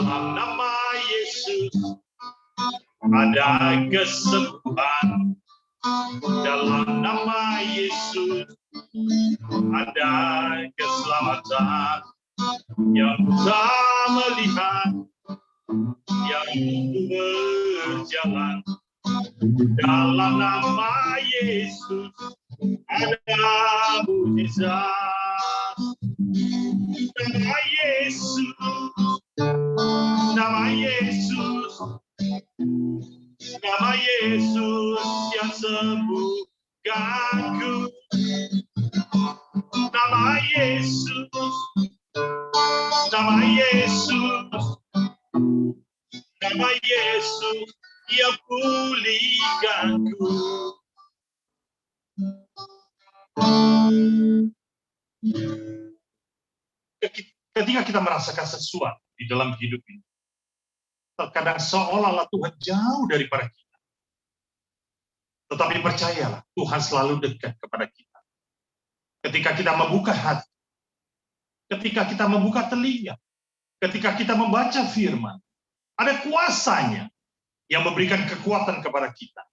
dalam nama Yesus ada kesembuhan, dalam nama Yesus ada keselamatan. Yang tak melihat, yang berjalan, dalam nama Yesus ada mujizat. Nama Yesus, nama Yesus, nama Yesus yang sembuhkanku. Nama Yesus, nama Yesus, nama Yesus yang pulihkanku. Ketika kita merasakan sesuatu di dalam hidup ini, terkadang seolah-olah Tuhan jauh daripada kita. Tetapi percayalah, Tuhan selalu dekat kepada kita. Ketika kita membuka hati, ketika kita membuka telinga, ketika kita membaca firman, ada kuasanya yang memberikan kekuatan kepada kita.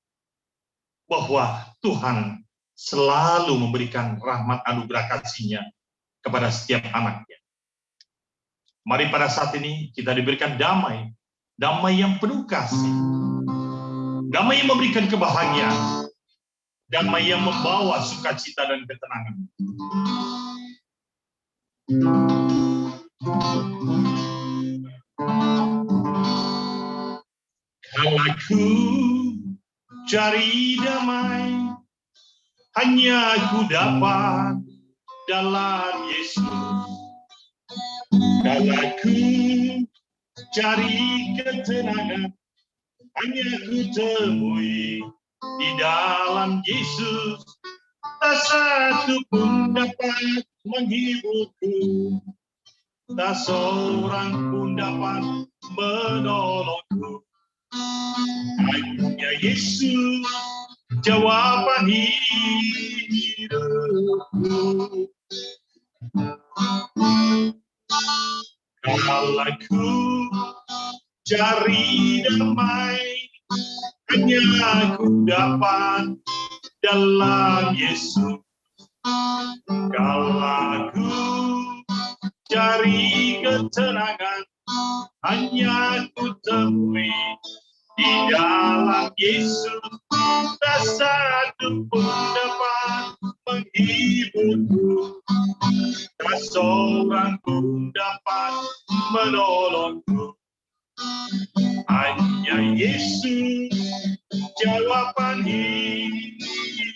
Bahwa Tuhan selalu memberikan rahmat anugerah kasih-Nya kepada setiap anaknya. Mari pada saat ini kita diberikan damai, damai yang penuh kasih, damai yang memberikan kebahagiaan, damai yang membawa sukacita dan ketenangan. Kalau aku cari damai, hanya aku dapat dalam Yesus. Kalau aku cari ketenangan, hanya aku temui di dalam Yesus. Tak satu pun dapat menghiburku, tak seorang pun dapat menolongku. Hanya Yesus jawaban hidupku. Kalau aku cari damai, hanya aku dapat dalam Yesus. Kalau aku cari ketenangan, hanya aku temui di dalam Yesus. Tak satu pun dapat menghiburku, tak seorang pun dapat menolongku. Hanya Yesus jawaban hidupku.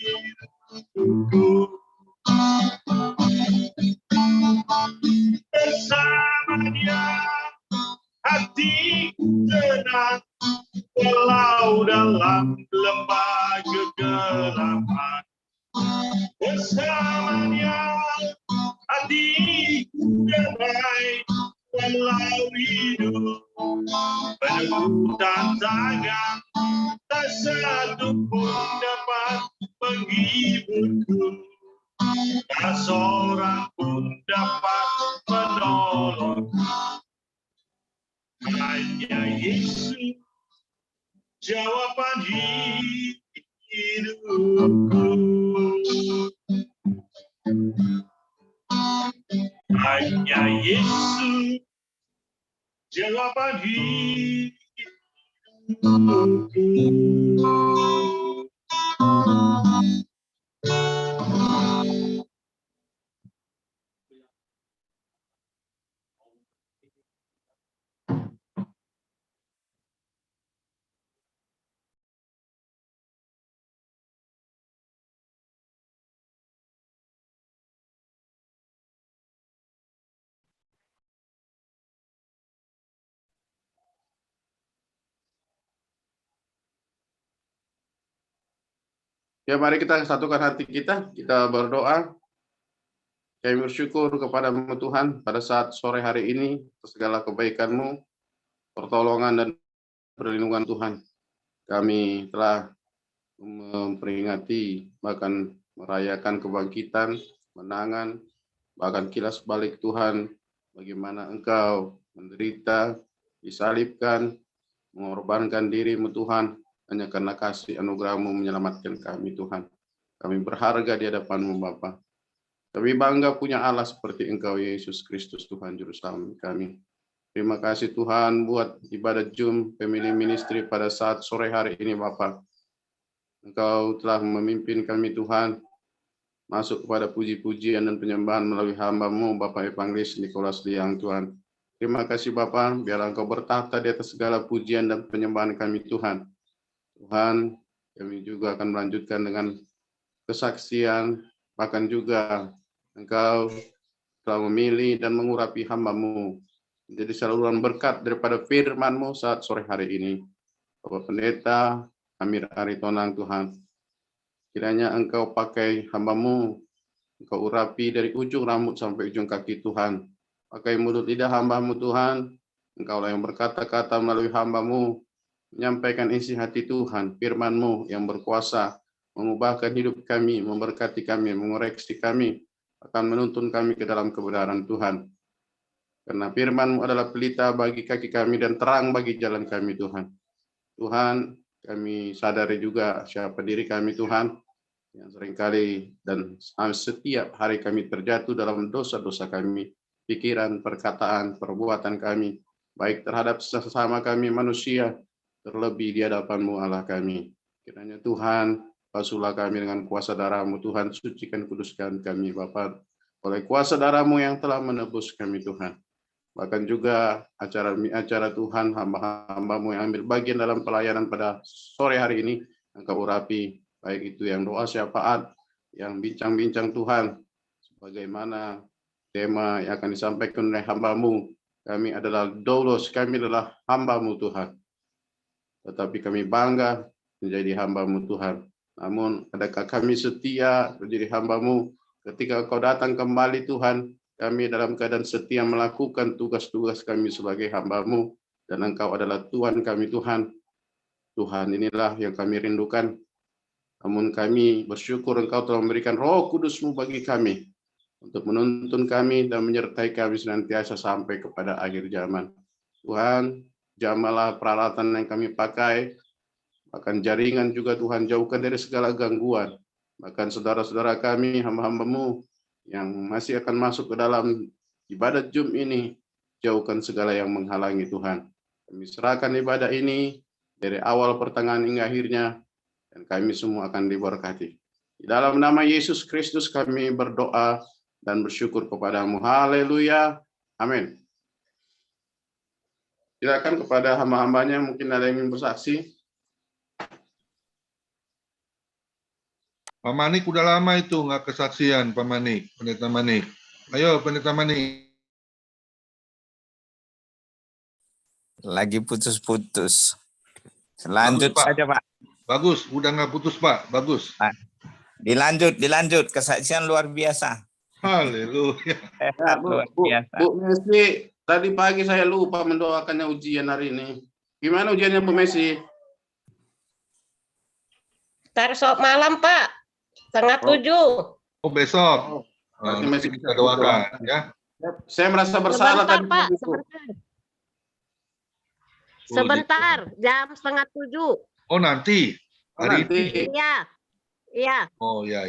Bersama Dia hatiku tenang, walau dalam lembah kegelapan. Bersama Dia hatiku damai, walau hidup penuh tantangan. Tak satu pun dapat menghiburku, tak seorang pun dapat menolongku. Hanya Yesus jawaban hidupku. Hanya Yesus jawaban hidupku. Ya, mari kita satukan hati kita berdoa. Kami bersyukur kepadamu Tuhan pada saat sore hari ini, segala kebaikan-Mu, pertolongan dan perlindungan Tuhan. Kami telah memperingati, bahkan merayakan kebangkitan, kemenangan, bahkan kilas balik Tuhan, bagaimana Engkau menderita disalibkan, mengorbankan diri-Mu Tuhan, hanya karena kasih anugerah-Mu menyelamatkan kami Tuhan. Kami berharga di hadapan-Mu Bapa. Kami bangga punya Allah seperti Engkau Yesus Kristus Tuhan Juru Selamat kami. Terima kasih Tuhan buat ibadah Zoom Family Ministry pada saat sore hari ini Bapa. Engkau telah memimpin kami Tuhan masuk kepada puji-pujian dan penyembahan melalui hamba-Mu Bapak Evangelis Nikolas Liang Tuhan. Terima kasih Bapa, biar Engkau bertahta di atas segala pujian dan penyembahan kami Tuhan. Tuhan, kami juga akan melanjutkan dengan kesaksian, bahkan juga Engkau telah memilih dan mengurapi hamba-Mu menjadi saluran berkat daripada firman-Mu saat sore hari ini. Bapak Pendeta Amir Aritonang Tuhan, kiranya Engkau pakai hamba-Mu, Engkau urapi dari ujung rambut sampai ujung kaki Tuhan. Pakai mulut lidah hamba-Mu Tuhan, Engkaulah yang berkata-kata melalui hamba-Mu, menyampaikan isi hati Tuhan, firman-Mu yang berkuasa, mengubahkan hidup kami, memberkati kami, mengoreksi kami, akan menuntun kami ke dalam kebenaran Tuhan. Karena firman-Mu adalah pelita bagi kaki kami dan terang bagi jalan kami Tuhan. Tuhan, kami sadari juga siapa diri kami Tuhan, yang seringkali dan setiap hari kami terjatuh dalam dosa-dosa kami, pikiran, perkataan, perbuatan kami, baik terhadap sesama kami manusia, terlebih di hadapan-Mu Allah kami. Kiranya Tuhan, basuhlah kami dengan kuasa darah-Mu Tuhan, sucikan kuduskan kami Bapa, oleh kuasa darah-Mu yang telah menebus kami Tuhan. Bahkan juga acara Tuhan, hamba-hamba-Mu yang ambil bagian dalam pelayanan pada sore hari ini, Engkau urapi, baik itu yang doa syafaat, yang bincang-bincang Tuhan, sebagaimana tema yang akan disampaikan oleh hamba-Mu. Kami adalah doulos, kami adalah hamba-Mu Tuhan. Tetapi kami bangga menjadi hamba-Mu Tuhan. Namun adakah kami setia menjadi hamba-Mu ketika Kau datang kembali Tuhan, kami dalam keadaan setia melakukan tugas-tugas kami sebagai hamba-Mu, dan Engkau adalah Tuhan kami Tuhan. Tuhan, inilah yang kami rindukan. Namun kami bersyukur Engkau telah memberikan Roh Kudus-Mu bagi kami, untuk menuntun kami dan menyertai kami senantiasa sampai kepada akhir zaman. Tuhan, jamalah peralatan yang kami pakai, bahkan jaringan juga Tuhan, jauhkan dari segala gangguan. Bahkan saudara-saudara kami, hamba-hamba-Mu yang masih akan masuk ke dalam ibadah Zoom ini, jauhkan segala yang menghalangi Tuhan. Kami serahkan ibadah ini dari awal, pertengahan hingga akhirnya, dan kami semua akan diberkati. Di dalam nama Yesus Kristus kami berdoa dan bersyukur kepada-Mu. Haleluya. Amin. Silakan kepada hamba-hambanya, mungkin ada yang ingin bersaksi. Pak Manik udah lama itu nggak kesaksian, Pak Manik, Pendeta Manik. Ayo, Pendeta Manik. Lagi putus-putus. Lanjut Bagus, Pak. saja, Pak. Bagus, udah nggak putus, Pak. Bagus. Dilanjut. Kesaksian luar biasa. Haleluya. Ya, Luar biasa. Bu Messi, tadi pagi saya lupa mendoakannya ujian hari ini. Gimana ujiannya Bu Messi? Besok malam, Pak. 6:30. Oh, besok. Berarti masih Kita doakan, ya. Saya merasa bersalah Sebentar, tadi. Pak. Bu. Sebentar. Jam 6:30. Oh, nanti. Hari Nanti. ini. Iya. Oh, ya.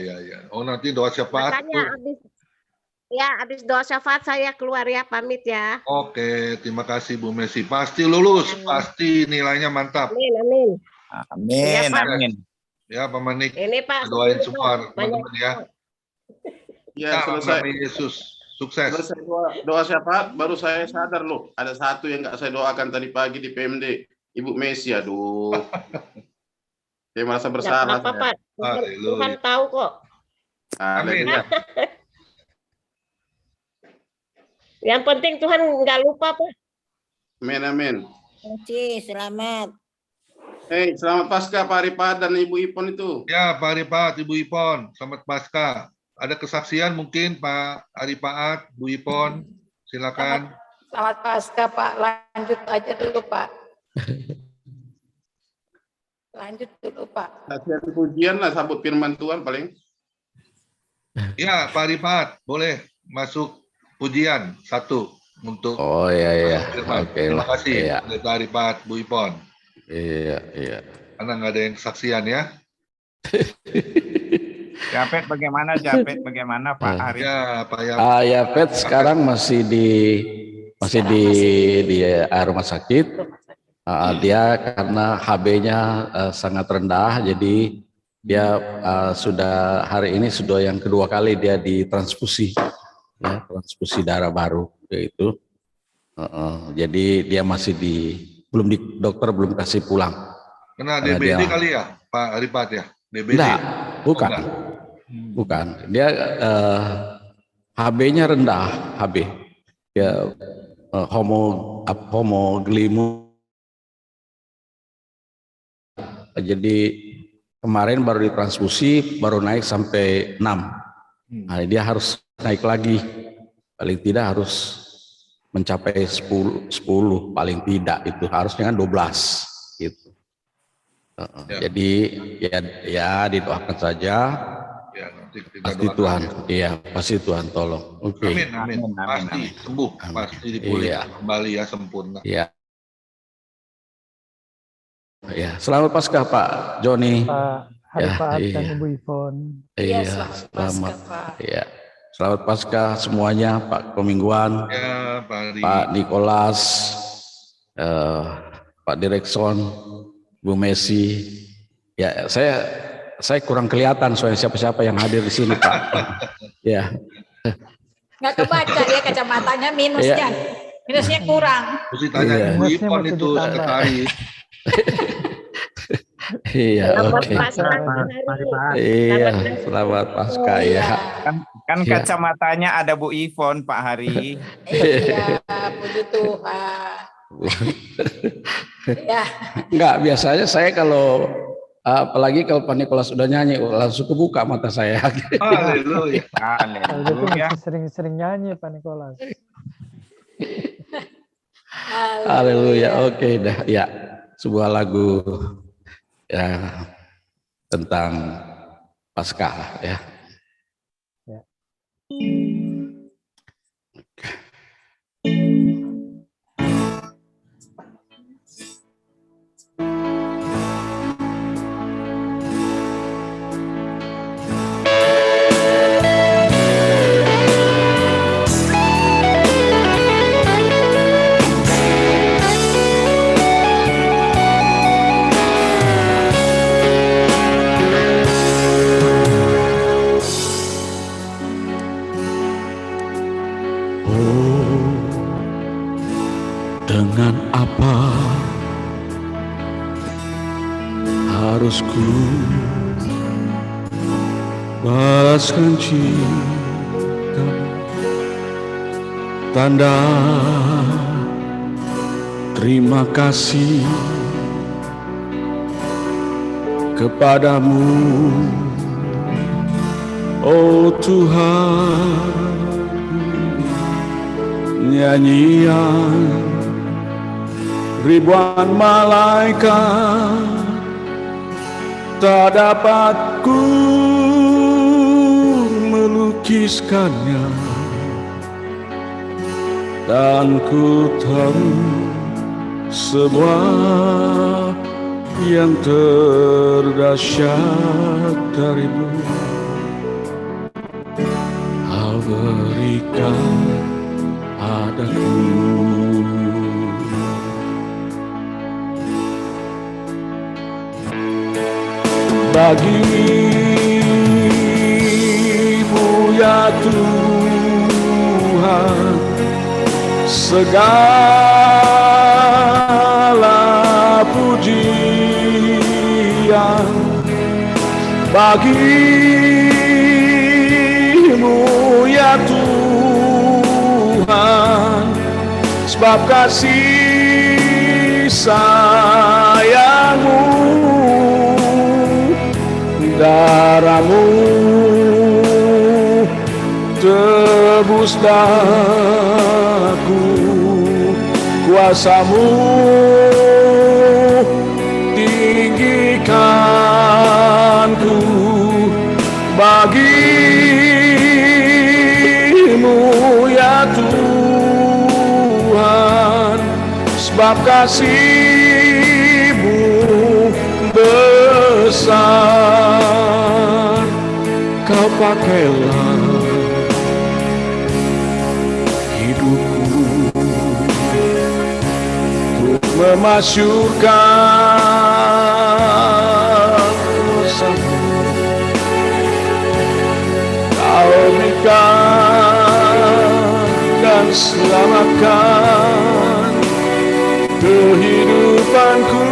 Oh, nanti doa syafaat. Makanya habis doa syafaat saya keluar ya, pamit ya. Oke, terima kasih Bu Messi. Pasti lulus, pasti nilainya mantap. Amin. Iya, Pak. Amin. Ya, Pak Manik. Ini Pak. Doain semua Banyak. teman-teman ya. Ya, Dalam selesai. nama Yesus. Sukses. Selesai doa syafaat, baru saya sadar loh. Ada satu yang nggak saya doakan tadi pagi di PMD. Ibu Messi, aduh. Saya merasa bersalah. Nggak apa-apa, Pak. Haleluya. Tuhan tahu kok. Amin. Haleluya. Yang penting Tuhan nggak lupa, Pak. Amin. Selamat. Hei, selamat Paskah Pak Aripat dan Ibu Ipon itu. Ya, Pak Aripat, Ibu Ipon, selamat Paskah. Ada kesaksian mungkin Pak Aripaat, Bu Ipon, silakan. Selamat Paskah, Pak. Lanjut aja dulu, Pak. Lanjut dulu, Pak. Nasihat pujian lah, sambut firman Tuhan paling. Ya, Pak Aripaat, boleh masuk pujian 1. untuk Oh iya. firman. Oke Terima lah. kasih Iya. Pendeta Aripat, Bu Ipon. Iya. Karena nggak ada yang kesaksian ya. Japet bagaimana Pak Nah. Ari? Ya, Pak ya. Yapet sekarang masih di rumah sakit. Dia karena HB-nya sangat rendah, jadi dia sudah hari ini sudah yang kedua kali dia ditransfusi, ya, transfusi darah baru, yaitu. Jadi dia masih dokter belum kasih pulang. Kena Karena DBD dia- kali ya, Pak Aripat ya? DBD. Enggak, bukan. enggak. Bukan. Dia HB-nya rendah, HB. Dia homoglimu. Jadi kemarin baru ditransfusi, baru naik sampai 6. Nah, dia harus naik lagi. Paling tidak harus mencapai 10 paling tidak, itu harusnya kan 12 gitu. Ya. Jadi ya didoakan saja. Ya, nanti kita Pasti doakan. Tuhan, iya pasti Tuhan tolong. Oke. Amin. Amin. Pasti sembuh, Amin. pasti dipulihkan Iya. kembali ya sempurna. Iya. Ya, selamat Paskah Pak Joni. Pak Aripat dan iya. Ibu Ipon. Iya, selamat selamat. Paskah, Pak. Iya. Selamat Paskah semuanya, Pak Komingguan, Ya, Pak Ari. Pak Nikolas, Pak Direkson, Bu Messi. Ya, saya kurang kelihatan soalnya siapa-siapa yang hadir di sini, Pak. Ya. Nggak kebaca dia kacamatanya minusnya. Minusnya kurang. Mesti tanya Iya. Bu Ipon Minusnya itu mau ditambah. sekretaris. Iya, Selamat oke. Paskah, Pak Hari. Iya, selamat Paskah ya. Kan Iya. kacamatanya ada Bu Ivon Pak Hari. Iya, puji Tuhan. Ya, Enggak, biasanya saya kalau apalagi kalau Pak Nikolas udah nyanyi langsung kebuka mata saya. Haleluya. Kalau gitu Haleluya. mesti sering-sering nyanyi Pak Nikolas. Haleluya. Oke dah. Ya, sebuah lagu ya tentang Paskah ya. Ya. Dengan apa harus ku balaskan cinta, tanda terima kasih kepadamu, oh Tuhan. Nyanyian ribuan malaikat tak dapat ku melukiskannya, dan ku tahu semua yang terdahsyat darimu Kau berikan padaku. Bagimu ya Tuhan segala pujian, bagimu ya Tuhan sebab kasih sayangmu, darahmu tebus daku, kuasamu tinggikanku. Bagimu ya Tuhan sebab kasih-Mu besar. Kau pakailah hidupku untuk memasyurkan kuasa-Mu. Kau berikan dan selamatkan kehidupanku.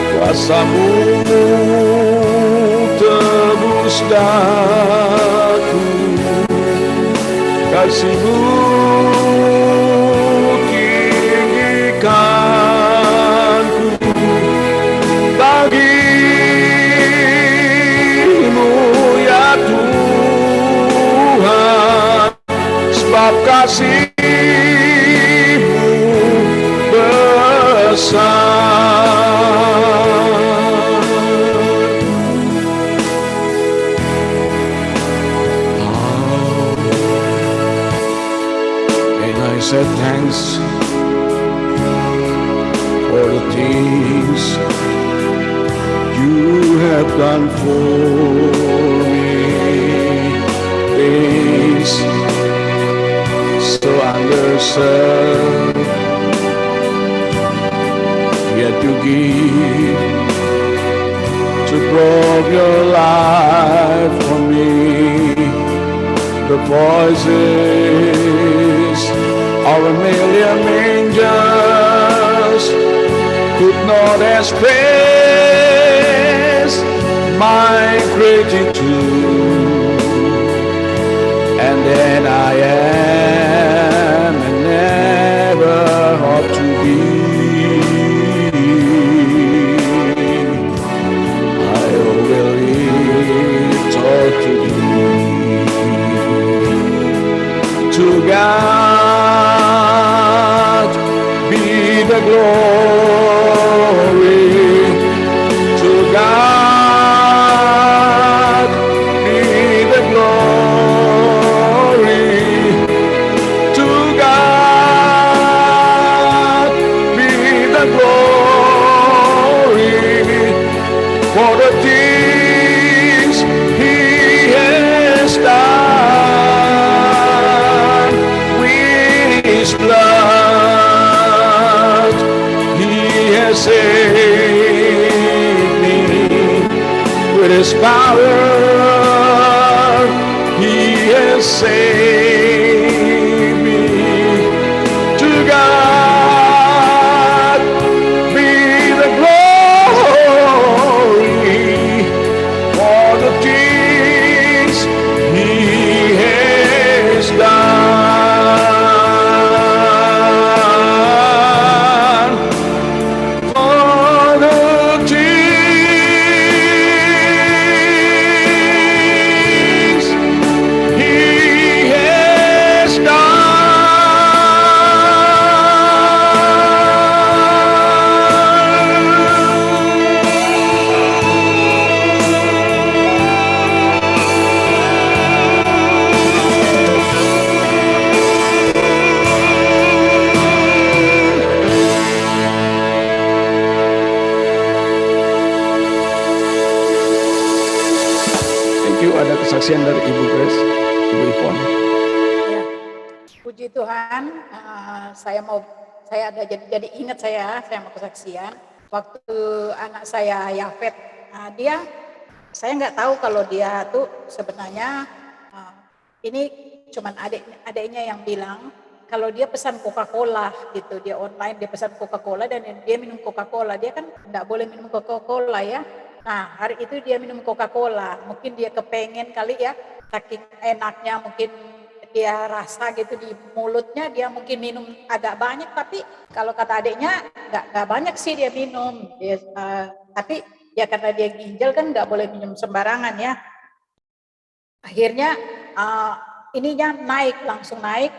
Kuasa-Mu tebus daku, kasih-Mu tinggikanku. Bagimu ya Tuhan, sebab kasih-Mu besar. And I said thanks for the things You have done for me. Days so underserved, yet You give to prove Your life for me. The voices of a million angels could not express my gratitude, and then I am and never hope to be. I will lift all to Thee. To God be the glory. To God be the glory. To God be the glory for the things He has done. With His blood He has saved me. With His power He has saved me. To God be the glory for the things He has done. For the things He has Thank you. Ada kesaksian dari Ibu Grace, Ibu Ipon. Ya, puji Tuhan, saya ada jadi ingat saya mau kesaksian waktu anak saya Yafet, saya nggak tahu kalau dia tuh sebenarnya ini cuman adiknya yang bilang kalau dia pesan Coca-Cola gitu, dia online dia pesan Coca-Cola dan dia minum Coca-Cola, dia kan nggak boleh minum Coca-Cola ya. Nah hari itu dia minum Coca-Cola, mungkin dia kepengen kali ya, saking enaknya mungkin dia rasa gitu di mulutnya, dia mungkin minum agak banyak, tapi kalau kata adiknya nggak banyak sih dia minum, tapi ya karena dia ginjal kan nggak boleh minum sembarangan ya. Akhirnya ininya langsung naik,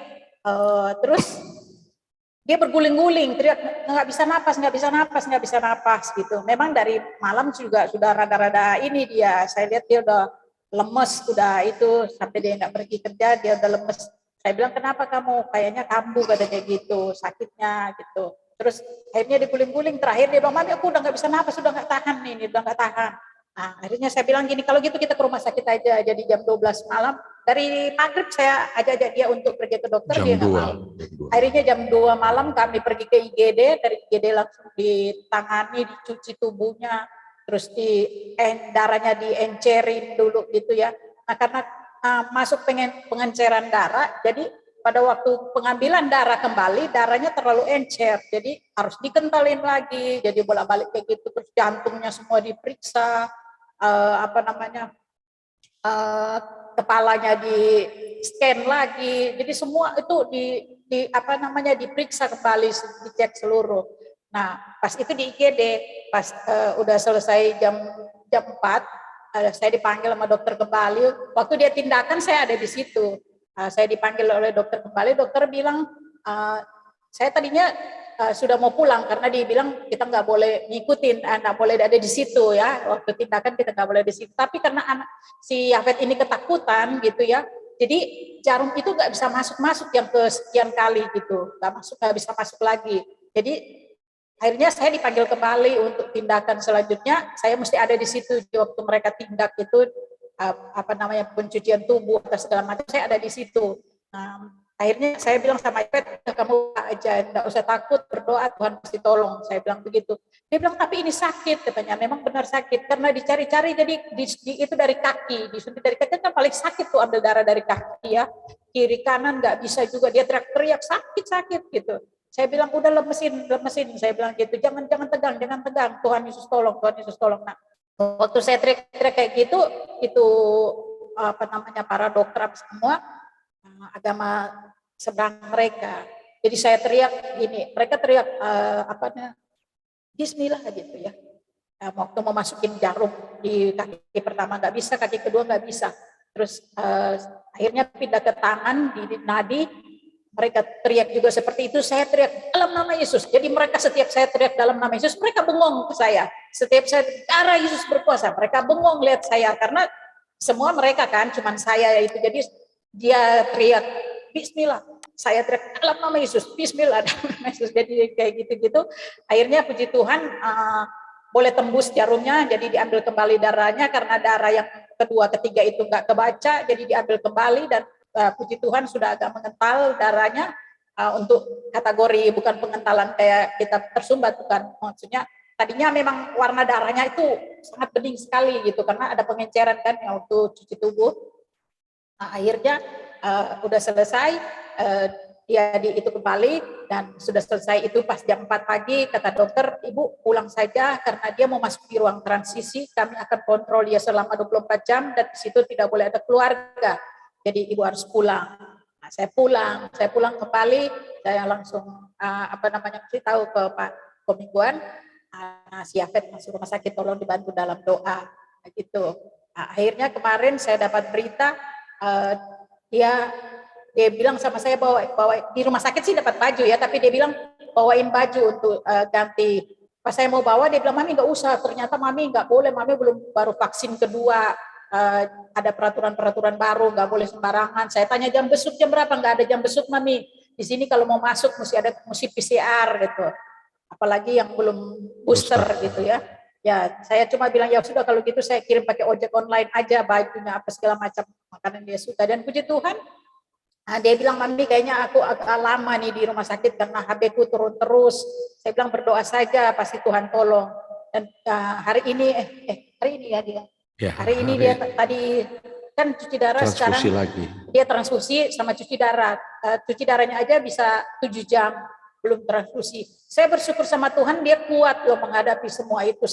terus dia berguling-guling, teriak nggak bisa napas gitu. Memang dari malam juga sudah rada-rada ini dia, saya lihat dia udah lemes, udah itu sampai dia nggak pergi kerja dia udah lemes. Saya bilang kenapa kamu, kayaknya kambuh katanya gitu, sakitnya gitu. Terus akhirnya diguling-guling, terakhir dia bilang, mami aku udah nggak bisa napas, udah nggak tahan nih, udah nggak tahan. Nah, akhirnya saya bilang gini, kalau gitu kita ke rumah sakit aja. Jadi jam 12 malam, dari maghrib saya ajak dia untuk pergi ke dokter, Jam dia nggak 2. mau. Akhirnya jam 2 malam kami pergi ke IGD, dari IGD langsung ditangani, dicuci tubuhnya, terus darahnya diencerin dulu gitu ya. Nah karena masuk pengenceran darah, jadi pada waktu pengambilan darah kembali, darahnya terlalu encer, jadi harus dikentalin lagi, jadi bolak-balik kayak gitu, terus jantungnya semua diperiksa, kepalanya di scan lagi, jadi semua itu diperiksa kembali, dicek seluruh. Nah pas itu di IGD, pas udah selesai jam 4, saya dipanggil sama dokter kembali. Waktu dia tindakan saya ada di situ. Saya dipanggil oleh dokter kembali. Dokter bilang saya tadinya sudah mau pulang karena dia bilang kita nggak boleh ngikutin, nggak boleh ada di situ ya. Waktu tindakan kita nggak boleh di situ. Tapi karena si Yafet ini ketakutan gitu ya, jadi jarum itu nggak bisa masuk yang ke sekian kali gitu, nggak bisa masuk lagi. Jadi akhirnya saya dipanggil kembali untuk tindakan selanjutnya. Saya mesti ada di situ waktu mereka tindak itu pencucian tubuh atau segala macam, saya ada di situ. Nah, akhirnya saya bilang sama Ipet, kamu aja, enggak usah takut, berdoa Tuhan pasti tolong. Saya bilang begitu. Dia bilang tapi ini sakit katanya, memang benar sakit karena dicari-cari, jadi itu dari kaki, disuntik dari kaki kan paling sakit tuh, ambil darah dari kaki ya, kiri kanan nggak bisa juga, dia teriak-teriak sakit gitu. Saya bilang udah lemesin, saya bilang gitu, jangan tegang, Tuhan Yesus tolong. Nah, waktu saya teriak-teriak kayak gitu, itu para dokter semua agama seberang mereka. Jadi saya teriak gini, mereka teriak Bismillah gitu ya. Waktu mau masukin jarum di kaki pertama nggak bisa, kaki kedua nggak bisa. Terus akhirnya pindah ke tangan di nadi. Mereka teriak juga seperti itu, saya teriak dalam nama Yesus. Jadi mereka setiap saya teriak dalam nama Yesus, mereka bengong ke saya. Setiap saya darah Yesus berkuasa, mereka bengong lihat saya karena semua mereka kan, cuman saya itu. Jadi dia teriak Bismillah, saya teriak dalam nama Yesus, Bismillah dalam nama Yesus. Jadi kayak gitu-gitu. Akhirnya puji Tuhan boleh tembus jarumnya, jadi diambil kembali darahnya karena darah yang kedua, ketiga itu nggak kebaca, jadi diambil kembali dan puji Tuhan sudah agak mengental darahnya untuk kategori bukan pengentalan kayak kita tersumbat, bukan, maksudnya tadinya memang warna darahnya itu sangat bening sekali gitu karena ada pengenceran kan yang waktu cuci tubuh. Nah, akhirnya udah selesai, dia itu kembali dan sudah selesai itu pas jam 4 pagi kata dokter, ibu pulang saja karena dia mau masuk di ruang transisi, kami akan kontrol dia selama 24 jam dan di situ tidak boleh ada keluarga. Jadi ibu harus pulang. Nah, saya pulang kembali, saya langsung kasih tahu ke Pak Komingguan, si Yafet masuk rumah sakit, tolong dibantu dalam doa, gitu. Nah, akhirnya kemarin saya dapat berita, dia bilang sama saya bawa di rumah sakit sih dapat baju ya, tapi dia bilang bawain baju untuk ganti. Pas saya mau bawa dia bilang mami nggak usah, ternyata mami nggak boleh, mami baru vaksin kedua. Ada peraturan baru, nggak boleh sembarangan. Saya tanya jam besuk jam berapa, nggak ada jam besuk mami. Di sini kalau mau masuk mesti PCR gitu. Apalagi yang belum booster gitu ya. Ya saya cuma bilang ya sudah kalau gitu saya kirim pakai ojek online aja bajunya apa segala macam makanan dia suka. Dan puji Tuhan, dia bilang mami kayaknya aku agak lama nih di rumah sakit karena HB ku turun terus. Saya bilang berdoa saja pasti Tuhan tolong. Dan hari ini ya dia. Ya, hari ini dia tadi kan cuci darah, sekarang lagi. Dia transfusi sama cuci darah. Cuci darahnya aja bisa 7 jam belum transfusi. Saya bersyukur sama Tuhan dia kuat loh menghadapi semua itu.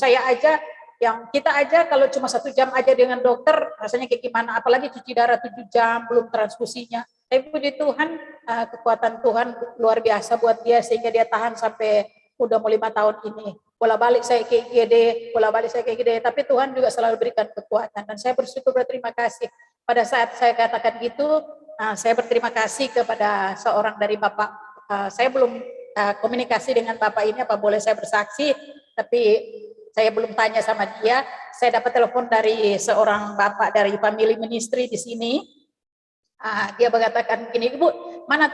Kita aja kalau cuma 1 jam aja dengan dokter rasanya kayak gimana, apalagi cuci darah 7 jam belum transfusinya. Tapi puji Tuhan kekuatan Tuhan luar biasa buat dia sehingga dia tahan sampai udah mau 5 tahun ini. Bola-balik saya ke IGD, tapi Tuhan juga selalu berikan kekuatan dan saya bersyukur, berterima kasih. Pada saat saya katakan gitu, saya berterima kasih kepada seorang dari Bapak. Saya belum komunikasi dengan Bapak ini, apa boleh saya bersaksi, tapi saya belum tanya sama dia. Saya dapat telepon dari seorang bapak dari family ministry di sini. Dia mengatakan begini, Ibu, mana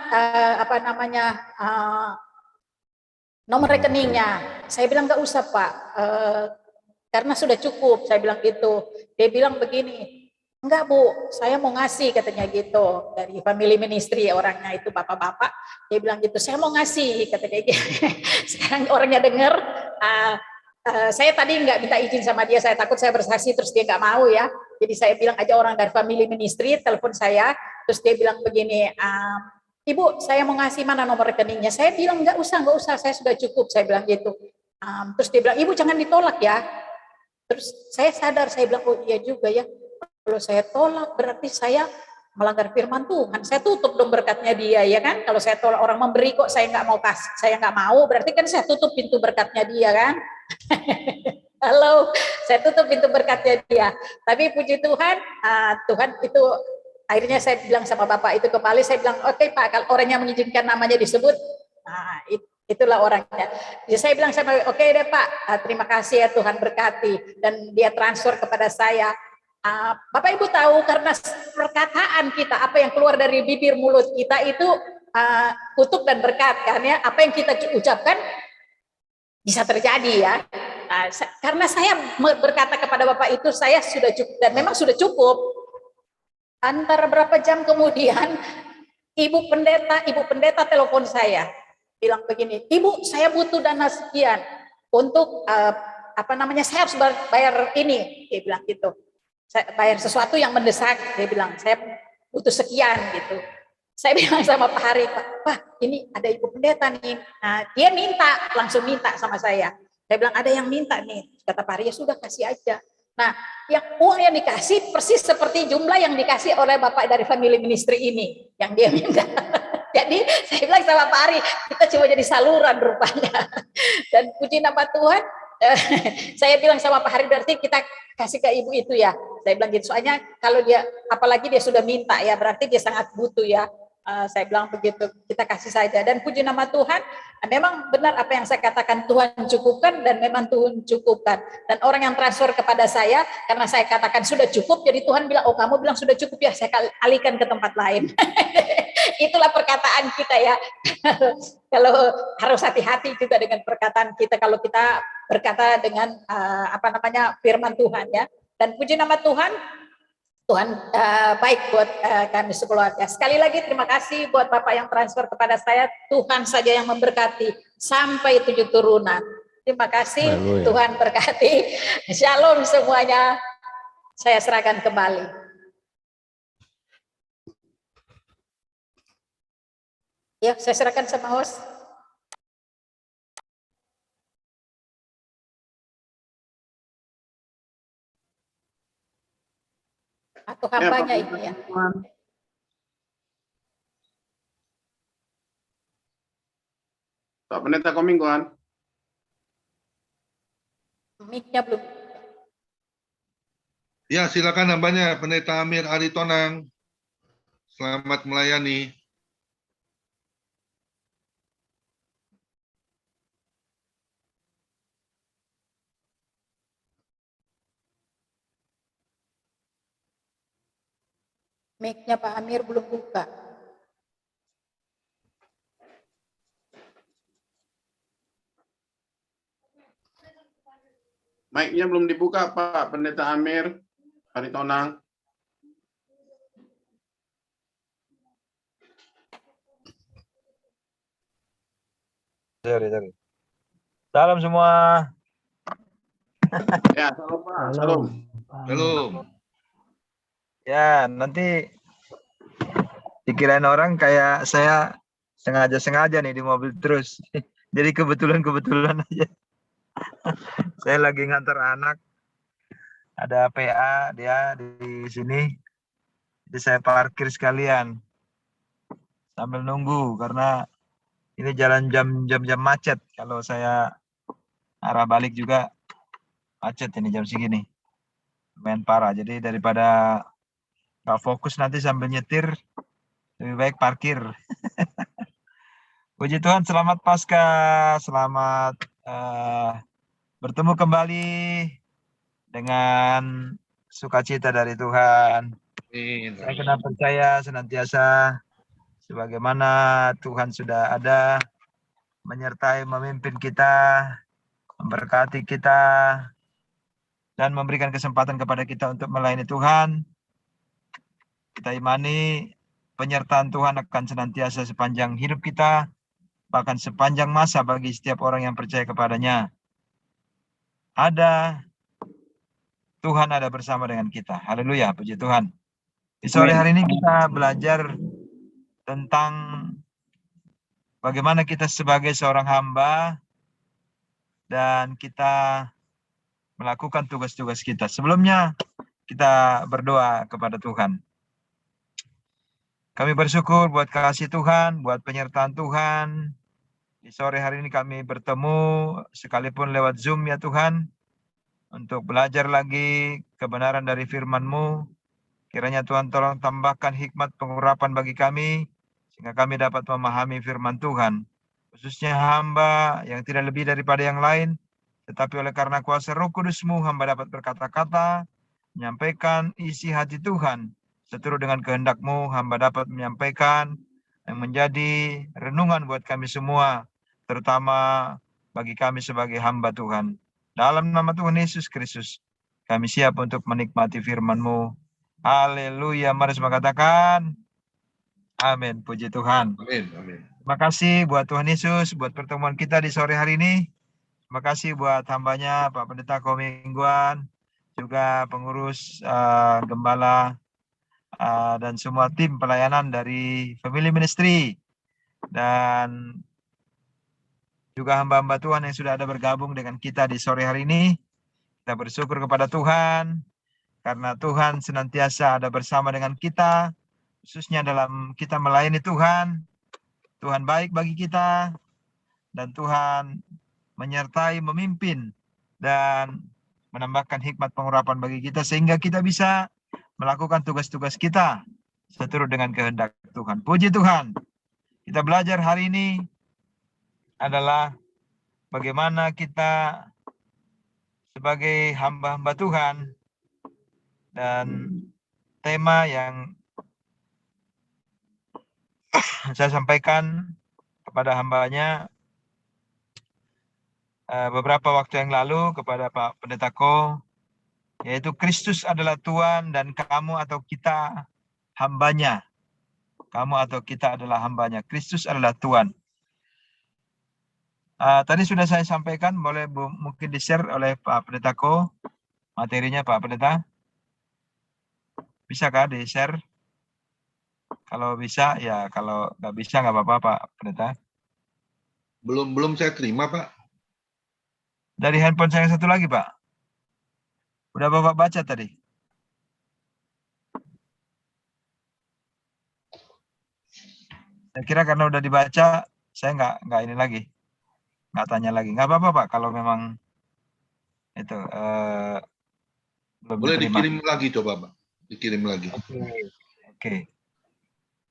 nomor rekeningnya? Saya bilang nggak usah Pak, karena sudah cukup. Saya bilang gitu. Dia bilang begini, enggak Bu, saya mau ngasih katanya gitu dari family ministry, orangnya itu bapak-bapak. Dia bilang gitu, saya mau ngasih katanya gitu. Sekarang orangnya dengar. Saya tadi nggak minta izin sama dia, saya takut saya bersaksi terus dia nggak mau ya. Jadi saya bilang aja orang dari family ministry telepon saya, terus dia bilang begini, Ibu, saya mau ngasih mana nomor rekeningnya? Saya bilang nggak usah, saya sudah cukup. Saya bilang gitu. Terus dia bilang, Ibu jangan ditolak ya. Terus saya sadar, saya bilang, oh iya juga ya. Kalau saya tolak berarti saya melanggar firman Tuhan. Saya tutup dong berkatnya dia, ya kan? Kalau saya tolak orang memberi kok saya nggak mau kasih, saya nggak mau, berarti kan saya tutup pintu berkatnya dia kan? Halo, saya tutup pintu berkatnya dia. Tapi puji Tuhan, Tuhan itu akhirnya saya bilang sama bapak itu kembali, saya bilang oke Pak, kalau orang yang mengizinkan namanya disebut, itulah orangnya. Jadi saya bilang sama oke deh Pak, terima kasih ya Tuhan berkati, dan dia transfer kepada saya. Bapak Ibu tahu karena perkataan kita, apa yang keluar dari bibir mulut kita itu kutuk dan berkat kan ya, apa yang kita ucapkan bisa terjadi ya. Karena saya berkata kepada Bapak itu saya sudah cukup, dan memang sudah cukup. Antara berapa jam kemudian ibu pendeta telepon saya, bilang begini, Ibu saya butuh dana sekian untuk saya harus bayar ini, dia bilang gitu. Saya bayar sesuatu yang mendesak, dia bilang saya butuh sekian gitu. Saya bilang sama Pak Hari, Pak ini ada ibu pendeta nih, dia langsung minta sama saya. Saya bilang ada yang minta nih, kata Pak Hari ya sudah kasih aja. Nah, uang yang dikasih persis seperti jumlah yang dikasih oleh Bapak dari family ministry ini, yang dia minta. Jadi saya bilang sama Pak Ari, kita cuma jadi saluran rupanya. Dan puji nama Tuhan, saya bilang sama Pak Hari berarti kita kasih ke ibu itu ya. Saya bilang gitu, soalnya kalau dia, apalagi dia sudah minta ya, berarti dia sangat butuh ya. Saya bilang begitu, kita kasih saja. Dan puji nama Tuhan, memang benar apa yang saya katakan, Tuhan cukupkan, dan memang Tuhan cukupkan. Dan orang yang transfer kepada saya, karena saya katakan sudah cukup, jadi Tuhan bilang, oh kamu bilang sudah cukup ya, saya alihkan ke tempat lain. Itulah perkataan kita ya. Kalau harus hati-hati juga dengan perkataan kita, kalau kita berkata dengan firman Tuhan ya. Dan puji nama Tuhan, Tuhan baik buat kami sekeluarga. Sekali lagi terima kasih buat Bapak yang transfer kepada saya. Tuhan saja yang memberkati sampai 7 turunan. Terima kasih. Haleluya. Tuhan berkati. Shalom semuanya. Saya serahkan kembali. Ya, saya serahkan sama host. Atau hambanya itu ya. Pak Pendeta Komingguan. Mic-nya belum. Ya, silakan hambanya Pendeta Amir Aritonang. Selamat melayani. Mic-nya Pak Amir belum buka. Mic-nya belum dibuka Pak Pendeta Amir Aritonang. Sorry. Salam semua. Ya, salam Pak. Salam. Shalom. Ya, nanti dikirain orang kayak saya sengaja nih di mobil terus. Jadi kebetulan aja. Saya lagi ngantar anak. Ada PA dia di sini. Jadi saya parkir sekalian. Sambil nunggu karena ini jalan jam macet. Kalau saya arah balik juga macet ini jam segini. Lumayan parah. Jadi daripada nggak fokus nanti sambil nyetir, lebih baik parkir. Puji Tuhan, selamat Paskah, selamat bertemu kembali dengan sukacita dari Tuhan. Amin. Saya kena percaya senantiasa sebagaimana Tuhan sudah ada menyertai memimpin kita, memberkati kita, dan memberikan kesempatan kepada kita untuk melayani Tuhan. Kita imani penyertaan Tuhan akan senantiasa sepanjang hidup kita, bahkan sepanjang masa bagi setiap orang yang percaya kepadanya. Tuhan ada bersama dengan kita. Haleluya, puji Tuhan. Di sore hari ini kita belajar tentang bagaimana kita sebagai seorang hamba dan kita melakukan tugas-tugas kita. Sebelumnya kita berdoa kepada Tuhan. Kami bersyukur buat kasih Tuhan, buat penyertaan Tuhan. Di sore hari ini kami bertemu sekalipun lewat Zoom ya Tuhan, untuk belajar lagi kebenaran dari firman-Mu. Kiranya Tuhan tolong tambahkan hikmat pengurapan bagi kami, sehingga kami dapat memahami firman Tuhan. Khususnya hamba yang tidak lebih daripada yang lain, tetapi oleh karena kuasa Roh Kudus-Mu, hamba dapat berkata-kata, menyampaikan isi hati Tuhan. Seturut dengan kehendak-Mu, hamba dapat menyampaikan yang menjadi renungan buat kami semua, terutama bagi kami sebagai hamba Tuhan. Dalam nama Tuhan Yesus Kristus, kami siap untuk menikmati firman-Mu. Haleluya, mari semua katakan amin, puji Tuhan. Amin. Amin. Terima kasih buat Tuhan Yesus, buat pertemuan kita di sore hari ini. Terima kasih buat hambanya Pak Pendeta Komingguan, juga pengurus gembala dan semua tim pelayanan dari Family Ministry, dan juga hamba-hamba Tuhan yang sudah ada bergabung dengan kita di sore hari ini. Kita bersyukur kepada Tuhan, karena Tuhan senantiasa ada bersama dengan kita, khususnya dalam kita melayani Tuhan. Tuhan baik bagi kita, dan Tuhan menyertai, memimpin, dan menambahkan hikmat pengurapan bagi kita, sehingga kita bisa melakukan tugas-tugas kita seturut dengan kehendak Tuhan. Puji Tuhan. Kita belajar hari ini adalah bagaimana kita sebagai hamba-hamba Tuhan, dan tema yang saya sampaikan kepada hambanya beberapa waktu yang lalu kepada Pak Pendeta Ko, yaitu Kristus adalah Tuhan dan kamu atau kita hambanya. Kamu atau kita adalah hambanya. Kristus adalah Tuhan. Tadi sudah saya sampaikan, boleh mungkin di-share oleh Pak Pendeta Ko materinya Pak Pendeta. Bisakah di-share? Kalau bisa ya, kalau nggak bisa nggak apa-apa Pak Pendeta. Belum saya terima Pak. Dari handphone saya yang satu lagi Pak. Udah Bapak baca tadi? Saya kira karena udah dibaca, saya nggak ini lagi, nggak tanya lagi. Nggak apa-apa Pak, kalau memang itu belum Boleh diterima. dikirim lagi coba Pak. Dikirim lagi. Oke.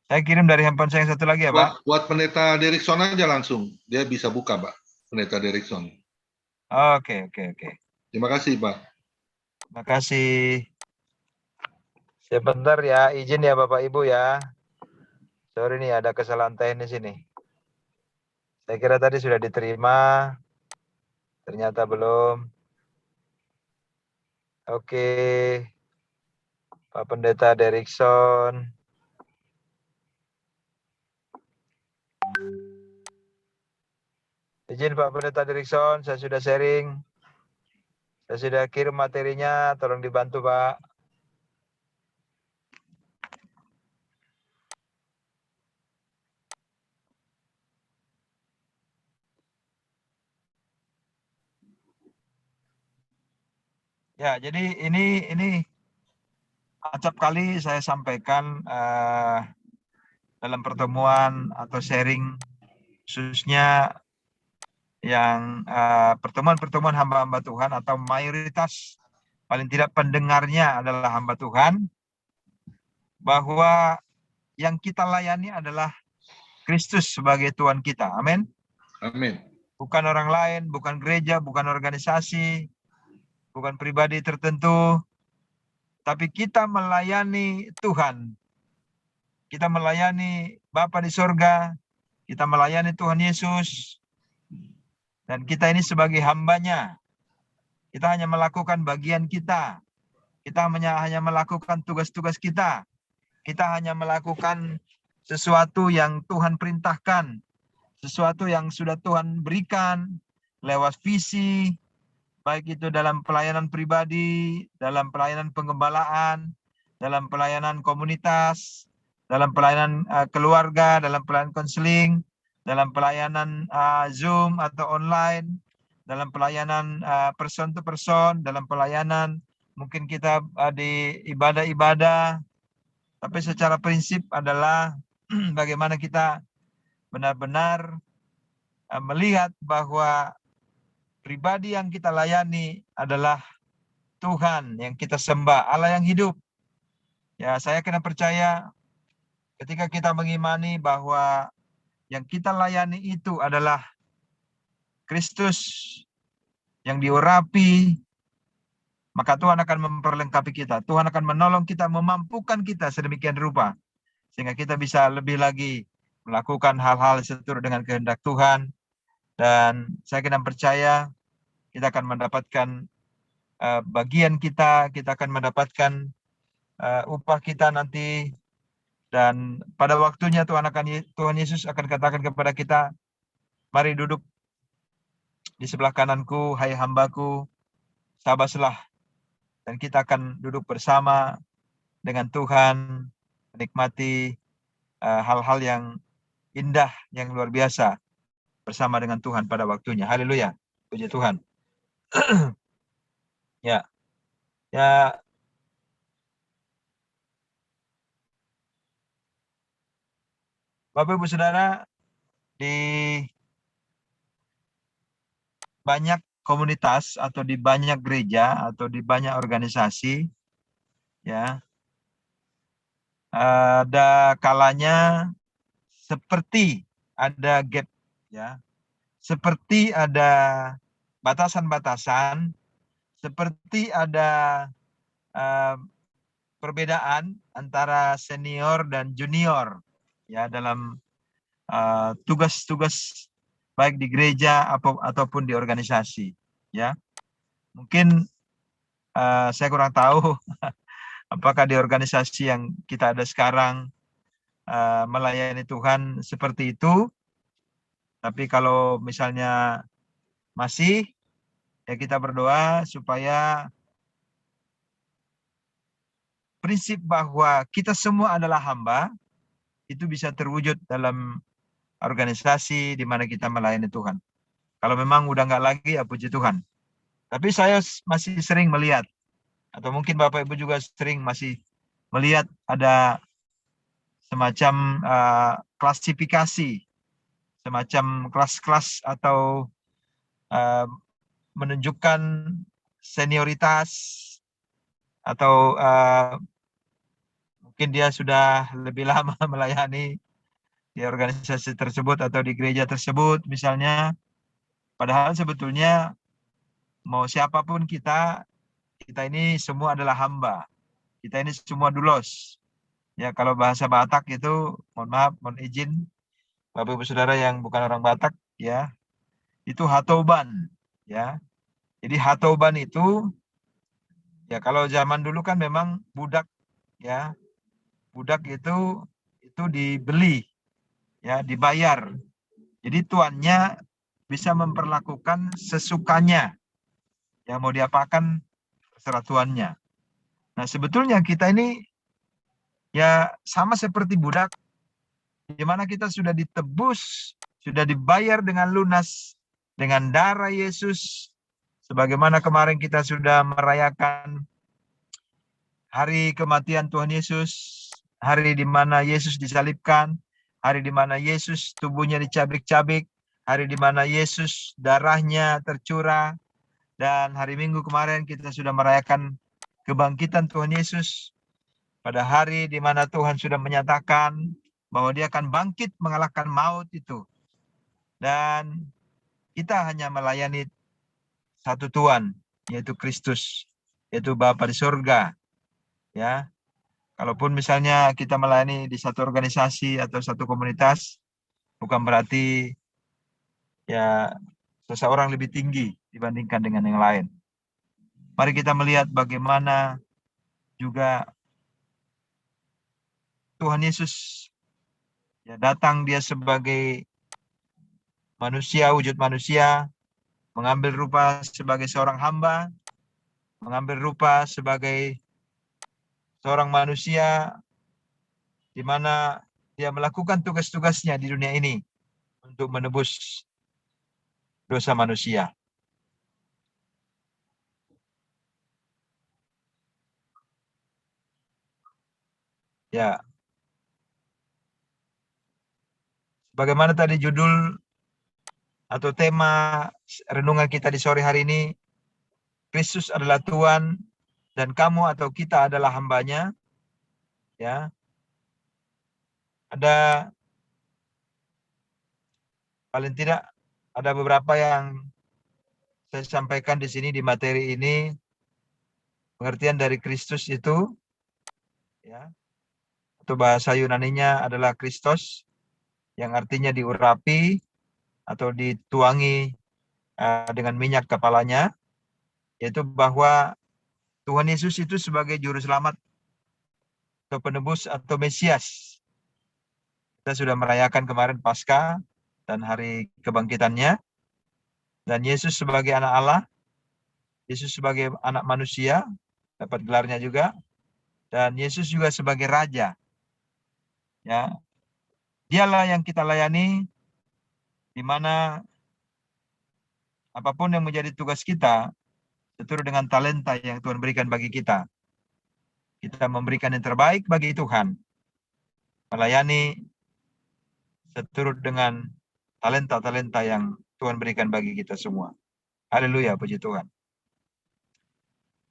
Saya kirim dari handphone saya yang satu lagi ya Pak. Buat Pendeta Derikson aja langsung. Dia bisa buka Pak. Pendeta Derikson. Oke. Terima kasih Pak. Terima kasih. Sebentar ya, izin ya Bapak Ibu ya. Sorry nih, ada kesalahan teknis ini. Saya kira tadi sudah diterima, ternyata belum. Oke, Pak Pendeta Derikson. Izin Pak Pendeta Derikson, saya sudah sharing. Saya sudah kirim materinya, tolong dibantu Pak. Ya, jadi ini acap kali saya sampaikan dalam pertemuan atau sharing, khususnya yang pertemuan-pertemuan hamba-hamba Tuhan, atau mayoritas paling tidak pendengarnya adalah hamba Tuhan, bahwa yang kita layani adalah Kristus sebagai Tuhan kita. Amin. Amin. bukan orang lain, bukan gereja, bukan organisasi, bukan pribadi tertentu, tapi kita melayani Tuhan. Kita melayani Bapa di sorga, kita melayani Tuhan Yesus, dan kita ini sebagai hambanya. Kita hanya melakukan bagian kita. Kita hanya melakukan tugas-tugas kita. Kita hanya melakukan sesuatu yang Tuhan perintahkan, sesuatu yang sudah Tuhan berikan lewat visi, baik itu dalam pelayanan pribadi, dalam pelayanan penggembalaan, dalam pelayanan komunitas, dalam pelayanan keluarga, dalam pelayanan konseling, dalam pelayanan Zoom atau online, dalam pelayanan person to person, dalam pelayanan mungkin kita di ibadah-ibadah, tapi secara prinsip adalah bagaimana kita benar-benar melihat bahwa pribadi yang kita layani adalah Tuhan yang kita sembah, Allah yang hidup. Ya, saya kena percaya ketika kita mengimani bahwa yang kita layani itu adalah Kristus yang diurapi, maka Tuhan akan memperlengkapi kita. Tuhan akan menolong kita, memampukan kita sedemikian rupa, sehingga kita bisa lebih lagi melakukan hal-hal seturut dengan kehendak Tuhan. Dan saya kena percaya kita akan mendapatkan bagian kita akan mendapatkan upah kita nanti. Dan pada waktunya Tuhan Yesus akan katakan kepada kita, mari duduk di sebelah kananku, hai hambaku, sabaslah. Dan kita akan duduk bersama dengan Tuhan, menikmati hal-hal yang indah, yang luar biasa bersama dengan Tuhan pada waktunya. Haleluya, puji Tuhan. Ya, Bapak Ibu Saudara, di banyak komunitas atau di banyak gereja atau di banyak organisasi, ya, ada kalanya seperti ada gap, ya, seperti ada batasan-batasan, seperti ada perbedaan antara senior dan junior, ya, dalam tugas-tugas baik di gereja ataupun di organisasi, ya. Mungkin saya kurang tahu apakah di organisasi yang kita ada sekarang melayani Tuhan seperti itu. Tapi kalau misalnya masih, ya kita berdoa supaya prinsip bahwa kita semua adalah hamba itu bisa terwujud dalam organisasi di mana kita melayani Tuhan. Kalau memang udah nggak lagi, ya puji Tuhan. Tapi saya masih sering melihat, atau mungkin Bapak Ibu juga sering masih melihat ada semacam klasifikasi, semacam kelas-kelas atau menunjukkan senioritas, atau mungkin dia sudah lebih lama melayani di organisasi tersebut atau di gereja tersebut misalnya. Padahal sebetulnya mau siapapun kita ini semua adalah hamba. Kita ini semua dulos. Ya, kalau bahasa Batak itu, mohon maaf, mohon izin Bapak Ibu Saudara yang bukan orang Batak, ya, itu hatoban, ya. Jadi hatoban itu, ya, kalau zaman dulu kan memang budak, ya, budak itu dibeli, ya, dibayar. Jadi tuannya bisa memperlakukan sesukanya, ya, mau diapakan terserah tuannya. Nah, sebetulnya kita ini ya sama seperti budak, di mana kita sudah ditebus, sudah dibayar dengan lunas dengan darah Yesus. Sebagaimana kemarin kita sudah merayakan hari kematian Tuhan Yesus, hari di mana Yesus disalibkan, hari di mana Yesus tubuhnya dicabik-cabik, hari di mana Yesus darahnya tercurah, dan hari Minggu kemarin kita sudah merayakan kebangkitan Tuhan Yesus pada hari di mana Tuhan sudah menyatakan bahwa dia akan bangkit mengalahkan maut itu. Dan kita hanya melayani satu Tuhan, yaitu Kristus, yaitu Bapa di surga. Ya, kalaupun misalnya kita melayani di satu organisasi atau satu komunitas, bukan berarti ya seseorang lebih tinggi dibandingkan dengan yang lain. Mari kita melihat bagaimana juga Tuhan Yesus ya datang, dia sebagai manusia, wujud manusia, mengambil rupa sebagai seorang hamba, mengambil rupa sebagai seorang manusia, di mana dia melakukan tugas-tugasnya di dunia ini untuk menebus dosa manusia. Ya, bagaimana tadi judul atau tema renungan kita di sore hari ini, Kristus adalah Tuhan dan kamu atau kita adalah hambanya. Ya, ada paling tidak ada beberapa yang saya sampaikan di sini di materi ini. Pengertian dari Kristus itu, ya, atau bahasa Yunaninya adalah Kristos, yang artinya diurapi atau dituangi dengan minyak kepalanya, yaitu bahwa Tuhan Yesus itu sebagai juru selamat atau penebus atau Mesias. Kita sudah merayakan kemarin Paskah dan hari kebangkitannya, dan Yesus sebagai anak Allah, Yesus sebagai anak manusia, dapat gelarnya juga, dan Yesus juga sebagai Raja. Ya, dialah yang kita layani, di mana apapun yang menjadi tugas kita, seturut dengan talenta yang Tuhan berikan bagi kita. Kita memberikan yang terbaik bagi Tuhan, melayani seturut dengan talenta-talenta yang Tuhan berikan bagi kita semua. Haleluya, puji Tuhan.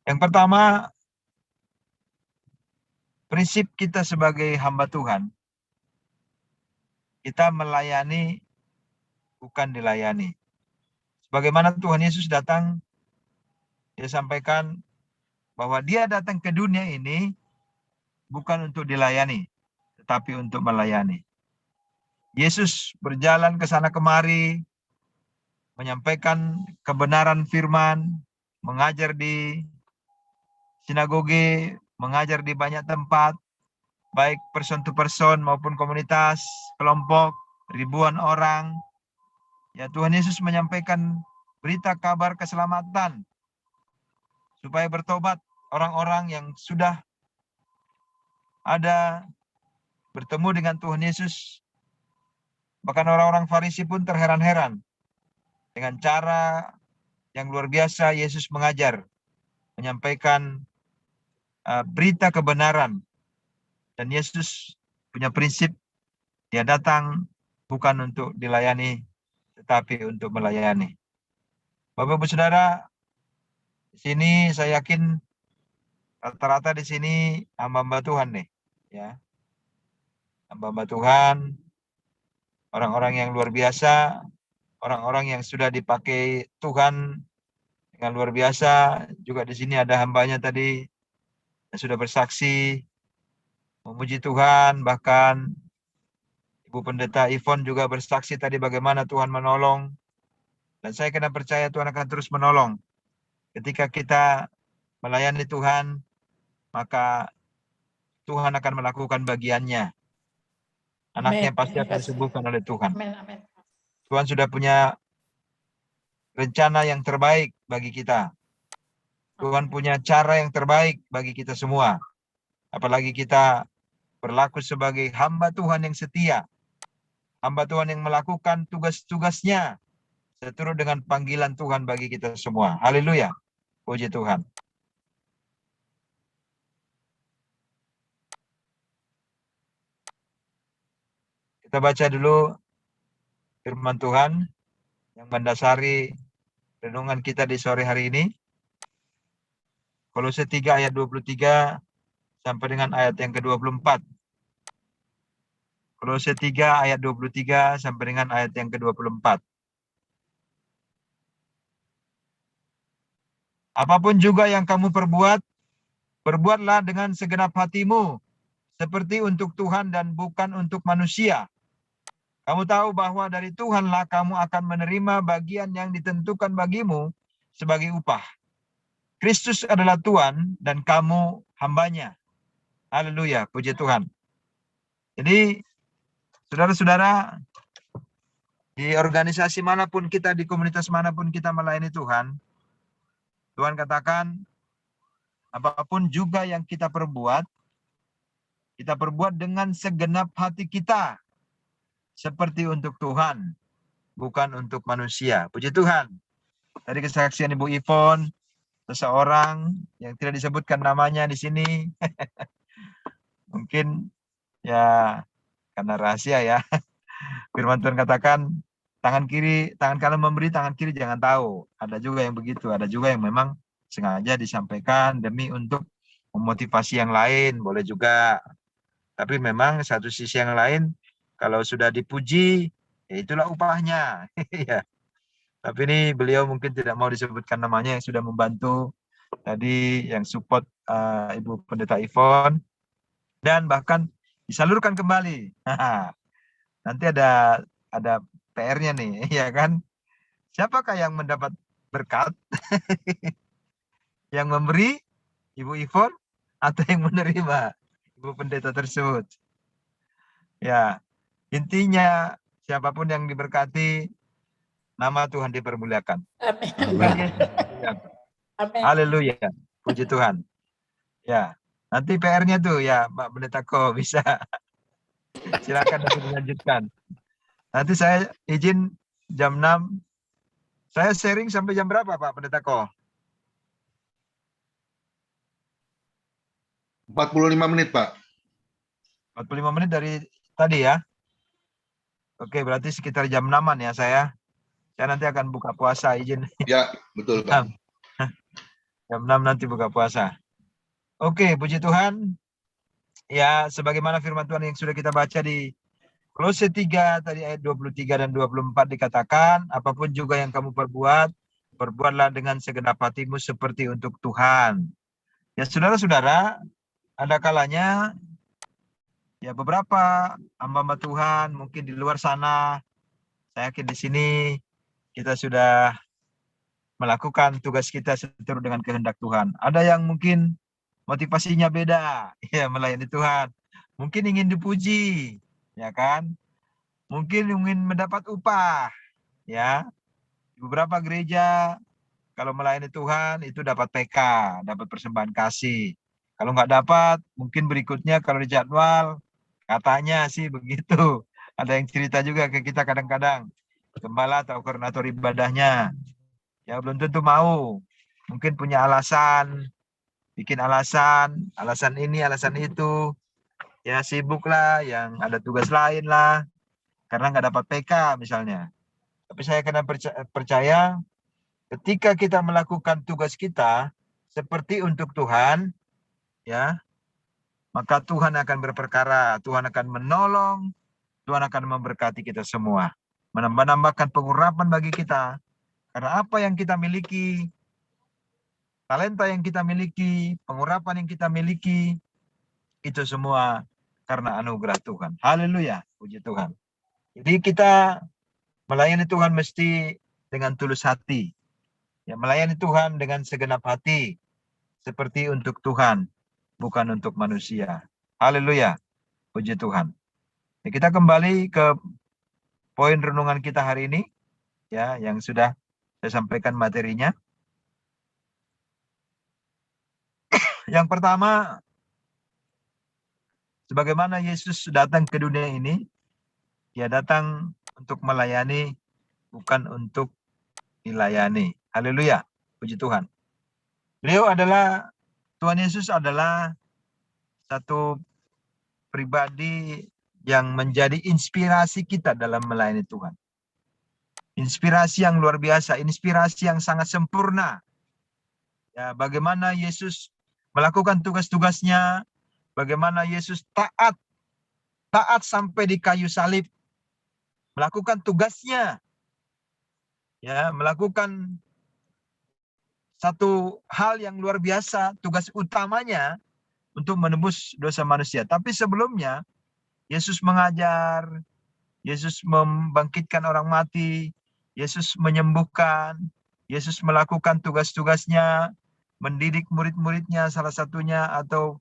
Yang pertama, prinsip kita sebagai hamba Tuhan, kita melayani bukan dilayani. Sebagaimana Tuhan Yesus datang, dia sampaikan bahwa dia datang ke dunia ini bukan untuk dilayani, tetapi untuk melayani. Yesus berjalan ke sana kemari, menyampaikan kebenaran firman, mengajar di sinagoge, mengajar di banyak tempat, baik person to person maupun komunitas, kelompok, ribuan orang. Ya, Tuhan Yesus menyampaikan berita kabar keselamatan supaya bertobat orang-orang yang sudah ada bertemu dengan Tuhan Yesus. Bahkan orang-orang Farisi pun terheran-heran dengan cara yang luar biasa Yesus mengajar, menyampaikan berita kebenaran. Dan Yesus punya prinsip, dia datang bukan untuk dilayani, tetapi untuk melayani. Bapak Ibu Saudara, di sini saya yakin rata-rata di sini hamba-hamba Tuhan nih, ya. Hamba-hamba Tuhan, orang-orang yang luar biasa, orang-orang yang sudah dipakai Tuhan dengan luar biasa. Juga di sini ada hambanya tadi yang sudah bersaksi, memuji Tuhan, bahkan Ibu Pendeta Ivon juga bersaksi tadi bagaimana Tuhan menolong. Dan saya kena percaya Tuhan akan terus menolong. Ketika kita melayani Tuhan, maka Tuhan akan melakukan bagiannya. Anaknya pasti akan disembuhkan oleh Tuhan. Tuhan sudah punya rencana yang terbaik bagi kita. Tuhan punya cara yang terbaik bagi kita semua. Apalagi kita berlaku sebagai hamba Tuhan yang setia. Hamba Tuhan yang melakukan tugas-tugasnya seturut dengan panggilan Tuhan bagi kita semua. Haleluya. Puji Tuhan. Kita baca dulu firman Tuhan yang mendasari renungan kita di sore hari ini. Kolose 3 ayat 23 sampai dengan ayat yang ke-24. Kolose 3 ayat 23 sampai dengan ayat yang ke-24. Apapun juga yang kamu perbuat, perbuatlah dengan segenap hatimu, seperti untuk Tuhan dan bukan untuk manusia. Kamu tahu bahwa dari Tuhanlah kamu akan menerima bagian yang ditentukan bagimu sebagai upah. Kristus adalah Tuhan dan kamu hambanya. Haleluya, puji Tuhan. Jadi, saudara-saudara, di organisasi manapun kita, di komunitas manapun kita melayani Tuhan, Tuhan katakan, apapun juga yang kita perbuat dengan segenap hati kita. Seperti untuk Tuhan, bukan untuk manusia. Puji Tuhan. Dari kesaksian Ibu Ivon, seseorang yang tidak disebutkan namanya di sini, mungkin ya karena rahasia ya. Firman Tuhan katakan, tangan kanan memberi, tangan kiri jangan tahu. Ada juga yang begitu, ada juga yang memang sengaja disampaikan demi untuk memotivasi yang lain, boleh juga. Tapi memang satu sisi yang lain, kalau sudah dipuji, ya itulah upahnya. Ya. Tapi ini beliau mungkin tidak mau disebutkan namanya yang sudah membantu tadi, yang support Ibu Pendeta Ivon, dan bahkan disalurkan kembali. Nanti ada PR-nya nih, ya kan? Siapakah yang mendapat berkat? Yang memberi Ibu Ivon atau yang menerima Ibu Pendeta tersebut? Ya, intinya siapapun yang diberkati, nama Tuhan dipermuliakan. Amin. Tuhan Yesus dipermuliakan. Amin. Haleluya, puji Tuhan. Ya, nanti PR-nya tuh ya, Mbak Pendeta Ko bisa. Silakan dilanjutkan. Nanti saya izin jam 6. Saya sharing sampai jam berapa, Pak Pendeta Ko? 45 menit, Pak. 45 menit dari tadi ya. Oke, berarti sekitar jam 6-an ya saya. Saya nanti akan buka puasa, izin. Ya, betul, Pak. Jam 6 nanti buka puasa. Oke, puji Tuhan. Ya, sebagaimana firman Tuhan yang sudah kita baca di Kolose 3 tadi ayat 23 dan 24 dikatakan, apapun juga yang kamu perbuat, perbuatlah dengan segenap hatimu seperti untuk Tuhan. Ya, saudara-saudara, ada kalanya ya beberapa hamba Tuhan mungkin di luar sana, saya yakin di sini kita sudah melakukan tugas kita seturut dengan kehendak Tuhan. Ada yang mungkin motivasinya beda, ya melayani Tuhan. Mungkin ingin dipuji, ya kan? Mungkin ingin mendapat upah, ya. Di beberapa gereja kalau melayani Tuhan itu dapat PK, dapat persembahan kasih. Kalau nggak dapat, mungkin berikutnya kalau di jadwal katanya sih begitu. Ada yang cerita juga ke kita kadang-kadang, gembala atau koordinator ibadahnya, ya belum tentu mau. Mungkin punya alasan, bikin alasan ini, alasan itu. Ya sibuk lah, yang ada tugas lain lah, karena nggak dapat PK misalnya. Tapi saya kena percaya ketika kita melakukan tugas kita seperti untuk Tuhan, ya, maka Tuhan akan berperkara, Tuhan akan menolong, Tuhan akan memberkati kita semua, menambah-nambahkan pengurapan bagi kita, karena apa yang kita miliki, talenta yang kita miliki, pengurapan yang kita miliki, itu semua karena anugerah Tuhan. Haleluya, puji Tuhan. Jadi kita melayani Tuhan mesti dengan tulus hati. Ya, melayani Tuhan dengan segenap hati, seperti untuk Tuhan, bukan untuk manusia. Haleluya, puji Tuhan. Ya, kita kembali ke poin renungan kita hari ini, ya, yang sudah saya sampaikan materinya. Yang pertama, sebagaimana Yesus datang ke dunia ini, Dia datang untuk melayani, bukan untuk dilayani. Haleluya, puji Tuhan. Tuhan Yesus adalah satu pribadi yang menjadi inspirasi kita dalam melayani Tuhan. Inspirasi yang luar biasa, inspirasi yang sangat sempurna. Ya, bagaimana Yesus melakukan tugas-tugasnya, bagaimana Yesus taat sampai di kayu salib, melakukan tugasnya, ya, melakukan satu hal yang luar biasa, tugas utamanya untuk menebus dosa manusia. Tapi sebelumnya, Yesus mengajar, Yesus membangkitkan orang mati, Yesus menyembuhkan, Yesus melakukan tugas-tugasnya, mendidik murid-muridnya, salah satunya atau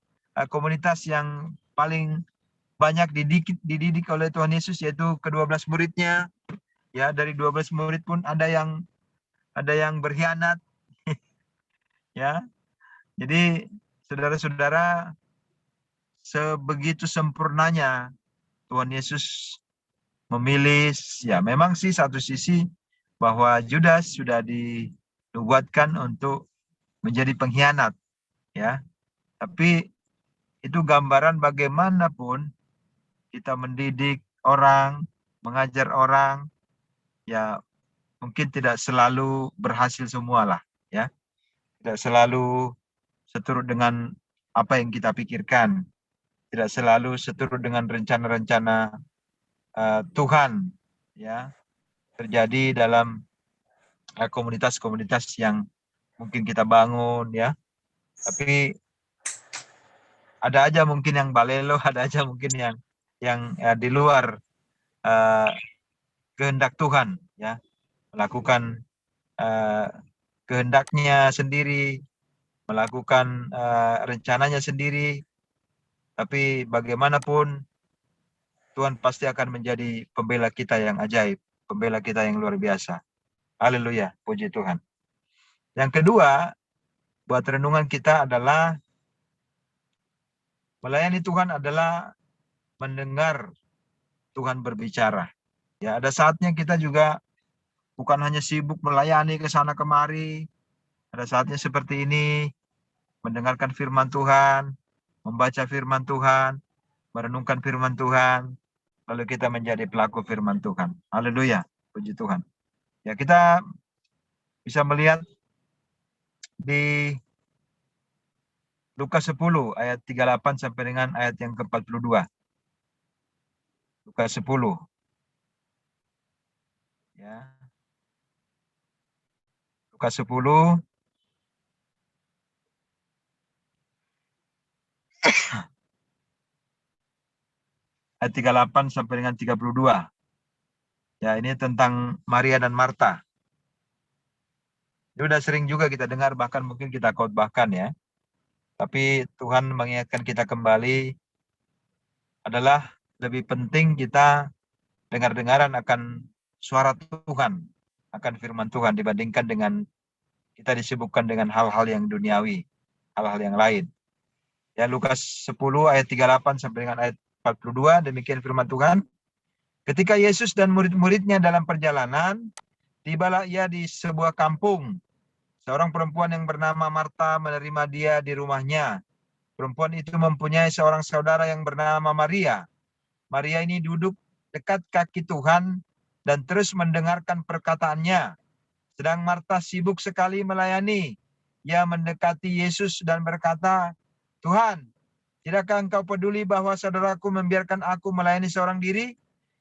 komunitas yang paling banyak dididik oleh Tuhan Yesus, yaitu ke-12 muridnya. Ya, dari 12 murid pun ada yang berkhianat. Ya. Jadi saudara-saudara, sebegitu sempurnanya Tuhan Yesus memilih, ya memang sih satu sisi bahwa Judas sudah dinubuatkan untuk menjadi pengkhianat, ya. Tapi itu gambaran bagaimanapun kita mendidik orang, mengajar orang, ya mungkin tidak selalu berhasil semualah, ya. Tidak selalu seturut dengan apa yang kita pikirkan, tidak selalu seturut dengan rencana-rencana Tuhan, ya, terjadi dalam komunitas-komunitas yang mungkin kita bangun, ya. Tapi ada aja mungkin yang balelo, ada aja mungkin yang di luar kehendak Tuhan, ya, melakukan kehendaknya sendiri, melakukan rencananya sendiri. Tapi bagaimanapun Tuhan pasti akan menjadi pembela kita yang ajaib, pembela kita yang luar biasa. Haleluya, puji Tuhan. Yang kedua, buat renungan kita adalah melayani Tuhan adalah mendengar Tuhan berbicara. Ya, ada saatnya kita juga bukan hanya sibuk melayani ke sana kemari. Ada saatnya seperti ini, mendengarkan firman Tuhan, membaca firman Tuhan, merenungkan firman Tuhan, lalu kita menjadi pelaku firman Tuhan. Haleluya, puji Tuhan. Ya, kita bisa melihat di Lukas 10 ayat 38 sampai dengan ayat yang ke-42. Lukas 10. Ya. Lukas 10 ayat 38 sampai dengan 32. Ya, ini tentang Maria dan Marta. Ini udah sering juga kita dengar, bahkan mungkin kita khotbahkan, ya. Tapi Tuhan mengingatkan kita kembali adalah lebih penting kita dengar-dengaran akan suara Tuhan, akan firman Tuhan dibandingkan dengan kita disibukkan dengan hal-hal yang duniawi, hal-hal yang lain. Ya, Lukas 10 ayat 38 sampai dengan ayat 42, demikian firman Tuhan. Ketika Yesus dan murid-muridnya dalam perjalanan, tibalah ia di sebuah kampung. Seorang perempuan yang bernama Marta menerima dia di rumahnya. Perempuan itu mempunyai seorang saudara yang bernama Maria. Maria ini duduk dekat kaki Tuhan dan terus mendengarkan perkataannya. Sedang Marta sibuk sekali melayani. Ia mendekati Yesus dan berkata, "Tuhan, tidakkah engkau peduli bahwa saudaraku membiarkan aku melayani seorang diri?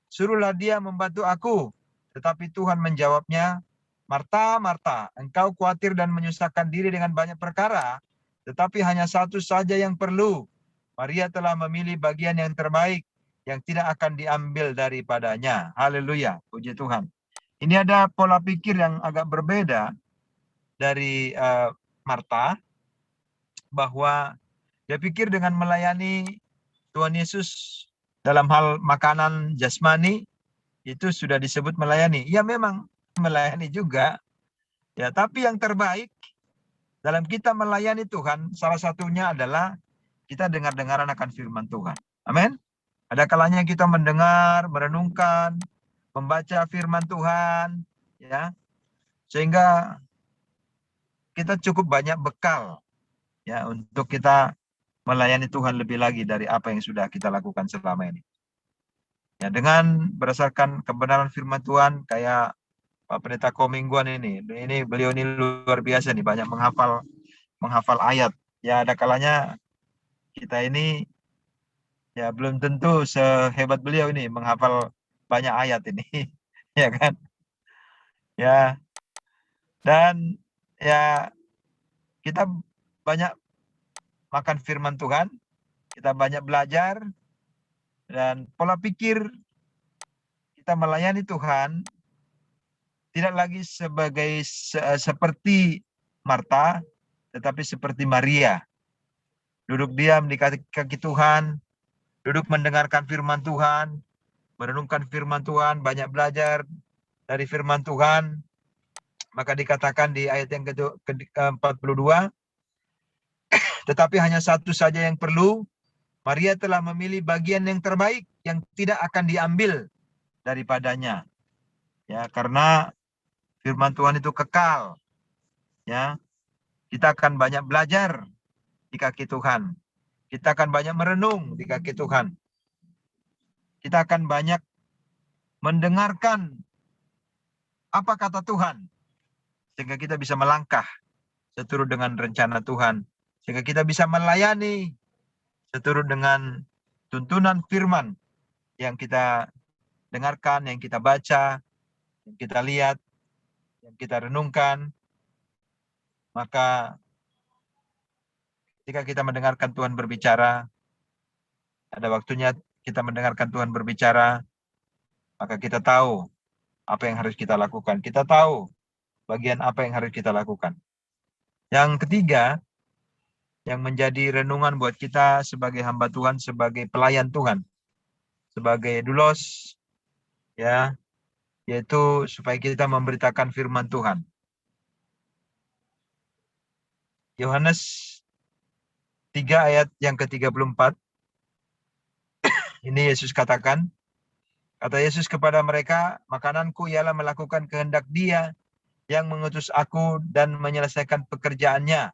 Suruhlah dia membantu aku." Tetapi Tuhan menjawabnya, "Marta, Marta, engkau khawatir dan menyusahkan diri dengan banyak perkara, tetapi hanya satu saja yang perlu. Maria telah memilih bagian yang terbaik, yang tidak akan diambil daripadanya." Haleluya, puji Tuhan. Ini ada pola pikir yang agak berbeda dari Marta, bahwa dia pikir dengan melayani Tuhan Yesus dalam hal makanan jasmani, itu sudah disebut melayani. Ya, memang melayani juga, ya, tapi yang terbaik dalam kita melayani Tuhan, salah satunya adalah kita dengar-dengaran akan firman Tuhan. Amin. Ada kalanya kita mendengar, merenungkan, membaca firman Tuhan, ya, sehingga kita cukup banyak bekal, ya, untuk kita melayani Tuhan lebih lagi dari apa yang sudah kita lakukan selama ini. Ya, dengan berdasarkan kebenaran firman Tuhan, kayak Pak Pendeta Komingguan ini beliau ini luar biasa nih, banyak menghafal ayat. Ya, ada kalanya kita ini ya belum tentu sehebat beliau ini menghafal banyak ayat ini. Ya kan? Ya. Dan ya kita banyak makan firman Tuhan, kita banyak belajar, dan pola pikir kita melayani Tuhan tidak lagi seperti Marta, tetapi seperti Maria. Duduk diam di kaki Tuhan, duduk mendengarkan firman Tuhan, merenungkan firman Tuhan, banyak belajar dari firman Tuhan. Maka dikatakan di ayat yang ke-42, tetapi hanya satu saja yang perlu, Maria telah memilih bagian yang terbaik yang tidak akan diambil daripadanya. Ya, karena firman Tuhan itu kekal. Ya, kita akan banyak belajar di kaki Tuhan. Kita akan banyak merenung di kaki Tuhan. Kita akan banyak mendengarkan apa kata Tuhan, sehingga kita bisa melangkah seturut dengan rencana Tuhan, sehingga kita bisa melayani seturut dengan tuntunan firman yang kita dengarkan, yang kita baca, yang kita lihat, yang kita renungkan. Maka ketika kita mendengarkan Tuhan berbicara, ada waktunya kita mendengarkan Tuhan berbicara, maka kita tahu apa yang harus kita lakukan. Kita tahu bagian apa yang harus kita lakukan. Yang ketiga, yang menjadi renungan buat kita sebagai hamba Tuhan, sebagai pelayan Tuhan, sebagai doulos, ya, yaitu supaya kita memberitakan firman Tuhan. Yohanes 3 ayat yang ke-34, ini Yesus katakan, kata Yesus kepada mereka, makananku ialah melakukan kehendak Dia yang mengutus aku dan menyelesaikan pekerjaannya.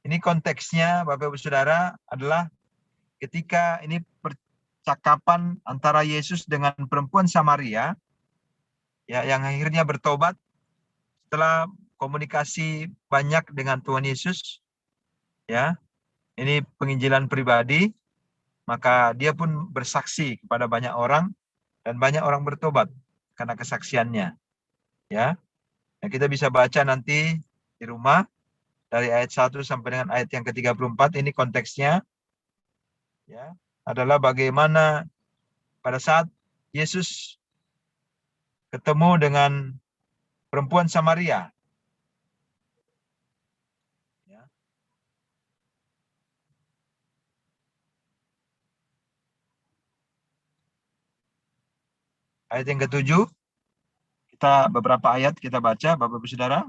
Ini konteksnya, Bapak Ibu Saudara, adalah ketika ini percakapan antara Yesus dengan perempuan Samaria, ya, yang akhirnya bertobat setelah komunikasi banyak dengan Tuhan Yesus. Ya, ini penginjilan pribadi, maka dia pun bersaksi kepada banyak orang dan banyak orang bertobat karena kesaksiannya. Ya, nah, kita bisa baca nanti di rumah dari ayat 1 sampai dengan ayat yang ke-34. Ini konteksnya, ya, adalah bagaimana pada saat Yesus ketemu dengan perempuan Samaria. Ya. Ayat yang ke-7, kita beberapa ayat kita baca, Bapak Ibu Saudara.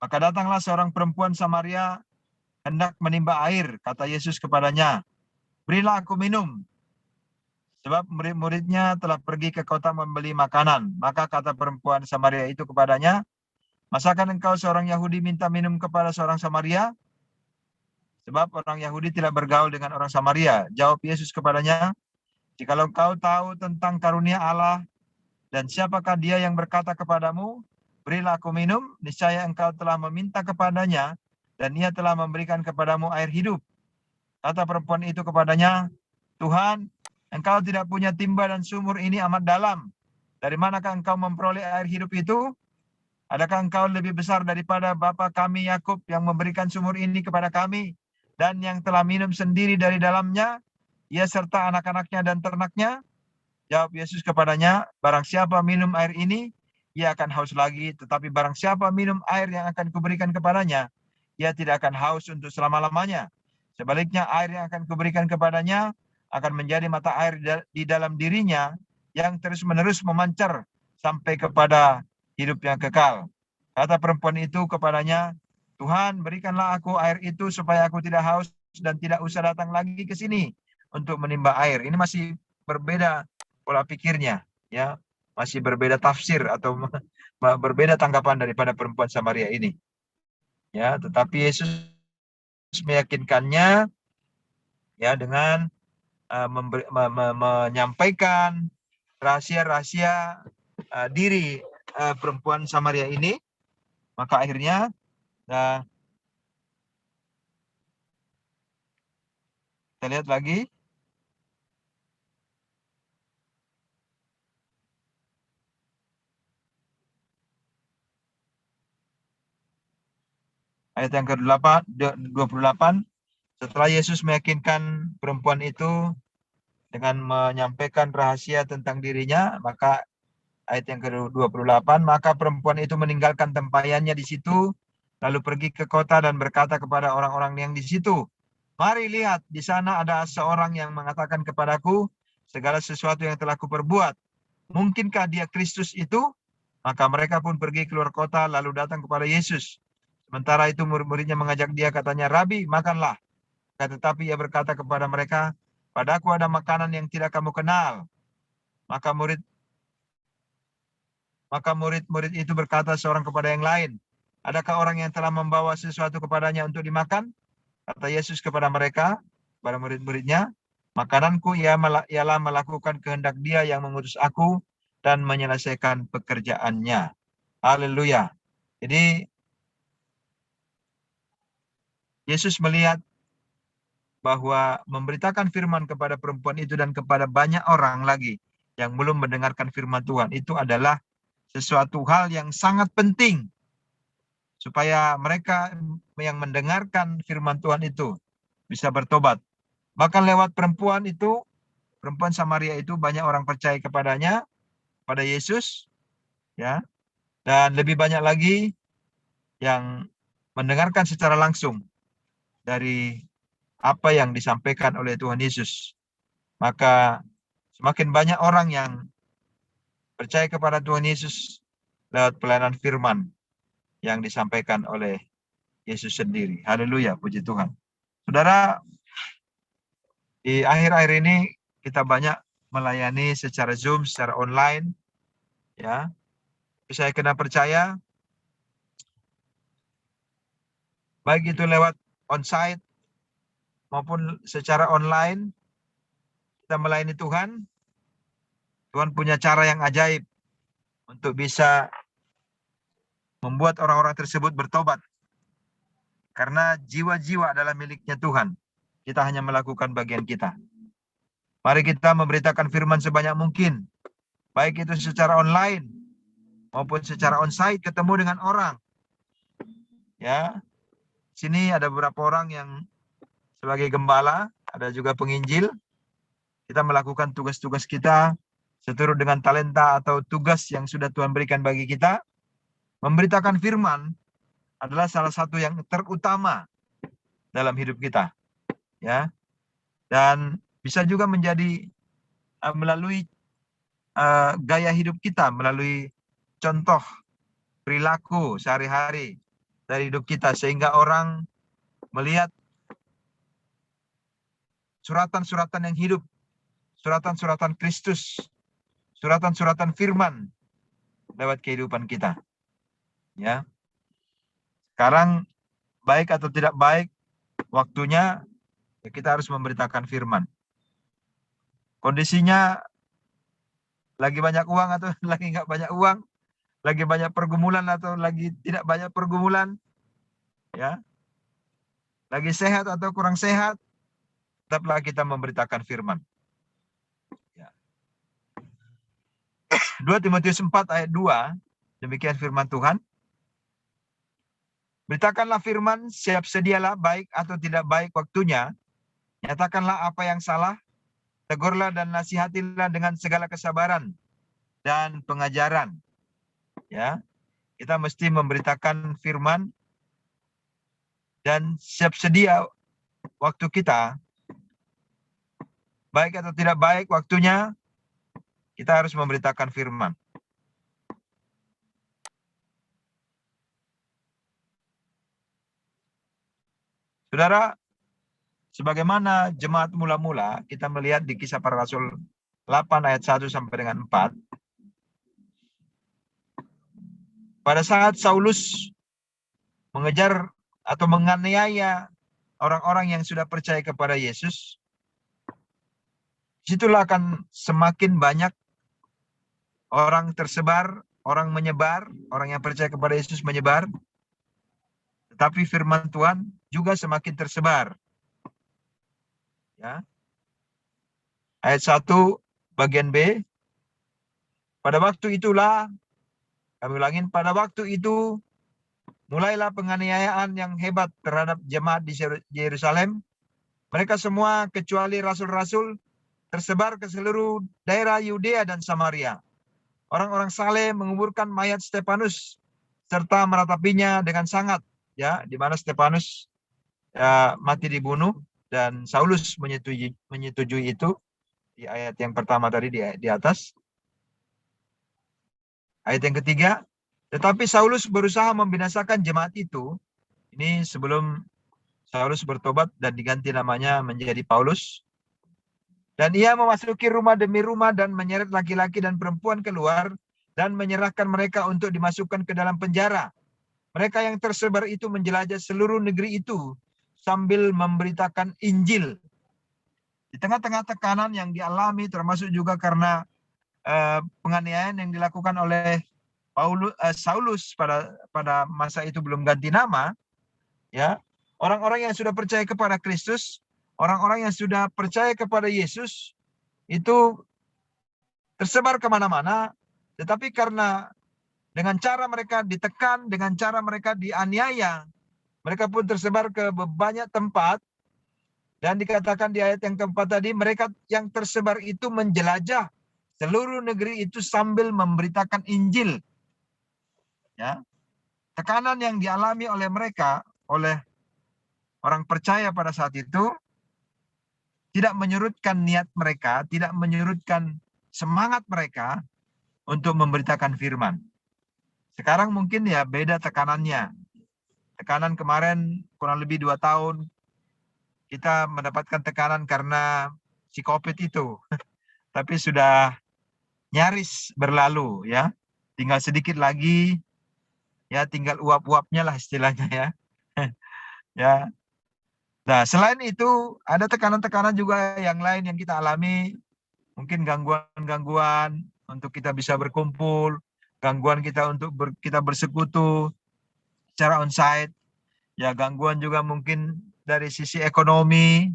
Maka datanglah seorang perempuan Samaria hendak menimba air, kata Yesus kepadanya, berilah aku minum. Sebab murid-muridnya telah pergi ke kota membeli makanan. Maka kata perempuan Samaria itu kepadanya, masakan engkau seorang Yahudi minta minum kepada seorang Samaria? Sebab orang Yahudi tidak bergaul dengan orang Samaria. Jawab Yesus kepadanya, jikalau engkau tahu tentang karunia Allah dan siapakah dia yang berkata kepadamu, berilah aku minum, niscaya engkau telah meminta kepadanya dan ia telah memberikan kepadamu air hidup. Kata perempuan itu kepadanya, Tuhan, engkau tidak punya timba dan sumur ini amat dalam. Dari manakah engkau memperoleh air hidup itu? Adakah engkau lebih besar daripada bapa kami Yakub yang memberikan sumur ini kepada kami dan yang telah minum sendiri dari dalamnya, ia serta anak-anaknya dan ternaknya? Jawab Yesus kepadanya, barang siapa minum air ini, ia akan haus lagi. Tetapi barang siapa minum air yang akan kuberikan kepadanya, ia tidak akan haus untuk selama-lamanya. Sebaliknya air yang akan kuberikan kepadanya akan menjadi mata air di dalam dirinya yang terus-menerus memancar sampai kepada hidup yang kekal. Kata perempuan itu kepadanya, Tuhan, berikanlah aku air itu supaya aku tidak haus dan tidak usah datang lagi ke sini untuk menimba air. Ini masih berbeda pola pikirnya, ya, masih berbeda tafsir atau berbeda tanggapan daripada perempuan Samaria ini. Ya, tetapi Yesus meyakinkannya, ya, dengan menyampaikan rahasia-rahasia diri perempuan Samaria ini. Maka akhirnya kita lihat lagi ayat yang ke-28, setelah Yesus meyakinkan perempuan itu dengan menyampaikan rahasia tentang dirinya, maka ayat yang ke-28, maka perempuan itu meninggalkan tempayannya di situ, lalu pergi ke kota dan berkata kepada orang-orang yang di situ, "Mari lihat, di sana ada seorang yang mengatakan kepadaku segala sesuatu yang telah kuperbuat. Mungkinkah dia Kristus itu?" Maka mereka pun pergi keluar kota lalu datang kepada Yesus. Sementara itu murid-muridnya mengajak dia, katanya, "Rabi, makanlah." Tetapi ia berkata kepada mereka, "Padaku ada makanan yang tidak kamu kenal." Maka murid-murid itu berkata seorang kepada yang lain, "Adakah orang yang telah membawa sesuatu kepadanya untuk dimakan?" Kata Yesus kepada mereka, kepada murid-muridnya, "Makananku ialah melakukan kehendak Dia yang mengutus aku dan menyelesaikan pekerjaannya." Haleluya. Jadi Yesus melihat bahwa memberitakan firman kepada perempuan itu dan kepada banyak orang lagi yang belum mendengarkan firman Tuhan itu adalah sesuatu hal yang sangat penting supaya mereka yang mendengarkan firman Tuhan itu bisa bertobat. Bahkan lewat perempuan Samaria itu, banyak orang percaya kepadanya, pada Yesus, ya. Dan lebih banyak lagi yang mendengarkan secara langsung dari apa yang disampaikan oleh Tuhan Yesus. Maka semakin banyak orang yang percaya kepada Tuhan Yesus lewat pelayanan firman yang disampaikan oleh Yesus sendiri. Haleluya, puji Tuhan. Saudara, di akhir-akhir ini kita banyak melayani secara Zoom, secara online, ya. Saya kena percaya, baik itu lewat onsite maupun secara online, kita melayani Tuhan. Tuhan punya cara yang ajaib untuk bisa membuat orang-orang tersebut bertobat. Karena jiwa-jiwa adalah miliknya Tuhan. Kita hanya melakukan bagian kita. Mari kita memberitakan firman sebanyak mungkin. Baik itu secara online maupun secara onsite, ketemu dengan orang. Ya. Sini ada beberapa orang yang sebagai gembala, ada juga penginjil. Kita melakukan tugas-tugas kita seturut dengan talenta atau tugas yang sudah Tuhan berikan bagi kita. Memberitakan firman adalah salah satu yang terutama dalam hidup kita, ya. Dan bisa juga menjadi melalui gaya hidup kita, melalui contoh perilaku sehari-hari dari hidup kita, sehingga orang melihat suratan-suratan yang hidup, suratan-suratan Kristus, suratan-suratan firman lewat kehidupan kita. Ya. Sekarang baik atau tidak baik waktunya, ya kita harus memberitakan firman. Kondisinya lagi banyak uang atau lagi nggak banyak uang, lagi banyak pergumulan atau lagi tidak banyak pergumulan, ya, lagi sehat atau kurang sehat, tetaplah kita memberitakan firman. Ya. 2 Timotius 4 ayat 2, demikian firman Tuhan. Beritakanlah firman, siap sedialah, baik atau tidak baik waktunya. Nyatakanlah apa yang salah, tegurlah dan nasihatilah dengan segala kesabaran dan pengajaran. Ya, kita mesti memberitakan firman dan siap sedia waktu kita, baik atau tidak baik waktunya, kita harus memberitakan firman. Saudara, sebagaimana jemaat mula-mula, kita melihat di Kisah Para Rasul 8 ayat 1 sampai dengan 4. Pada saat Saulus mengejar atau menganiaya orang-orang yang sudah percaya kepada Yesus, disitulah akan semakin banyak orang tersebar, orang menyebar, orang yang percaya kepada Yesus menyebar, tetapi firman Tuhan juga semakin tersebar. Ya. Ayat 1 bagian B, pada waktu itulah, kami ulangin, pada waktu itu mulailah penganiayaan yang hebat terhadap jemaat di Yerusalem. Mereka semua kecuali rasul-rasul tersebar ke seluruh daerah Yudea dan Samaria. Orang-orang saleh menguburkan mayat Stefanus serta meratapinya dengan sangat, ya, di mana Stefanus mati dibunuh dan Saulus menyetujui itu di ayat yang pertama tadi di atas. Ayat yang ketiga, tetapi Saulus berusaha membinasakan jemaat itu. Ini sebelum Saulus bertobat dan diganti namanya menjadi Paulus. Dan ia memasuki rumah demi rumah dan menyeret laki-laki dan perempuan keluar dan menyerahkan mereka untuk dimasukkan ke dalam penjara. Mereka yang tersebar itu menjelajah seluruh negeri itu sambil memberitakan Injil. Di tengah-tengah tekanan yang dialami, termasuk juga karena penganiayaan yang dilakukan oleh Saulus pada masa itu belum ganti nama, ya, orang-orang yang sudah percaya kepada Kristus, orang-orang yang sudah percaya kepada Yesus itu tersebar kemana-mana, tetapi karena dengan cara mereka ditekan, dengan cara mereka dianiaya, mereka pun tersebar ke banyak tempat. Dan dikatakan di ayat yang keempat tadi, mereka yang tersebar itu menjelajah seluruh negeri itu sambil memberitakan Injil. Ya, tekanan yang dialami oleh mereka, oleh orang percaya pada saat itu, tidak menyurutkan niat mereka, tidak menyurutkan semangat mereka untuk memberitakan firman. Sekarang mungkin ya beda tekanannya. Tekanan kemarin kurang lebih 2 tahun, kita mendapatkan tekanan karena si COVID itu. Tapi sudah nyaris berlalu, ya. Tinggal sedikit lagi, ya, tinggal uap-uapnya lah istilahnya, ya. Ya. Nah, selain itu ada tekanan-tekanan juga yang lain yang kita alami, mungkin gangguan-gangguan untuk kita bisa berkumpul, gangguan kita untuk kita bersekutu secara onsite, ya, gangguan juga mungkin dari sisi ekonomi,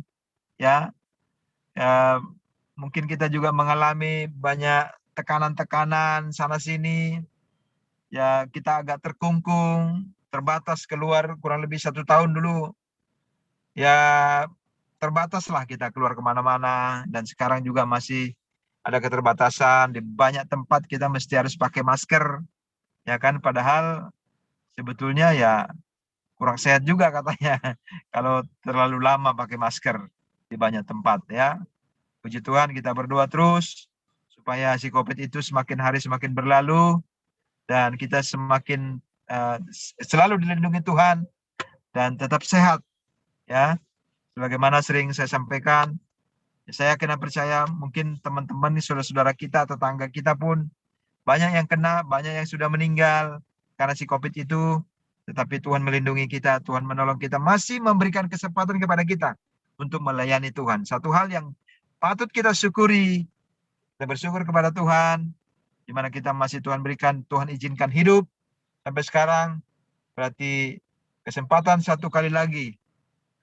ya, mungkin kita juga mengalami banyak tekanan-tekanan sana sini, ya, kita agak terkungkung, terbatas keluar kurang lebih 1 tahun dulu, ya, terbataslah kita keluar kemana-mana, dan sekarang juga masih ada keterbatasan di banyak tempat kita mesti harus pakai masker, ya kan, padahal sebetulnya ya kurang sehat juga katanya kalau terlalu lama pakai masker di banyak tempat, ya. Puji Tuhan, kita berdoa terus supaya si COVID itu semakin hari semakin berlalu dan kita semakin selalu dilindungi Tuhan dan tetap sehat, ya. Sebagaimana sering saya sampaikan, saya kena percaya mungkin teman-teman, saudara-saudara kita, tetangga kita pun banyak yang kena, banyak yang sudah meninggal karena si COVID itu. Tetapi Tuhan melindungi kita, Tuhan menolong kita, masih memberikan kesempatan kepada kita untuk melayani Tuhan. Satu hal yang patut kita syukuri, kita bersyukur kepada Tuhan, di mana kita masih Tuhan berikan, Tuhan izinkan hidup sampai sekarang, berarti kesempatan satu kali lagi,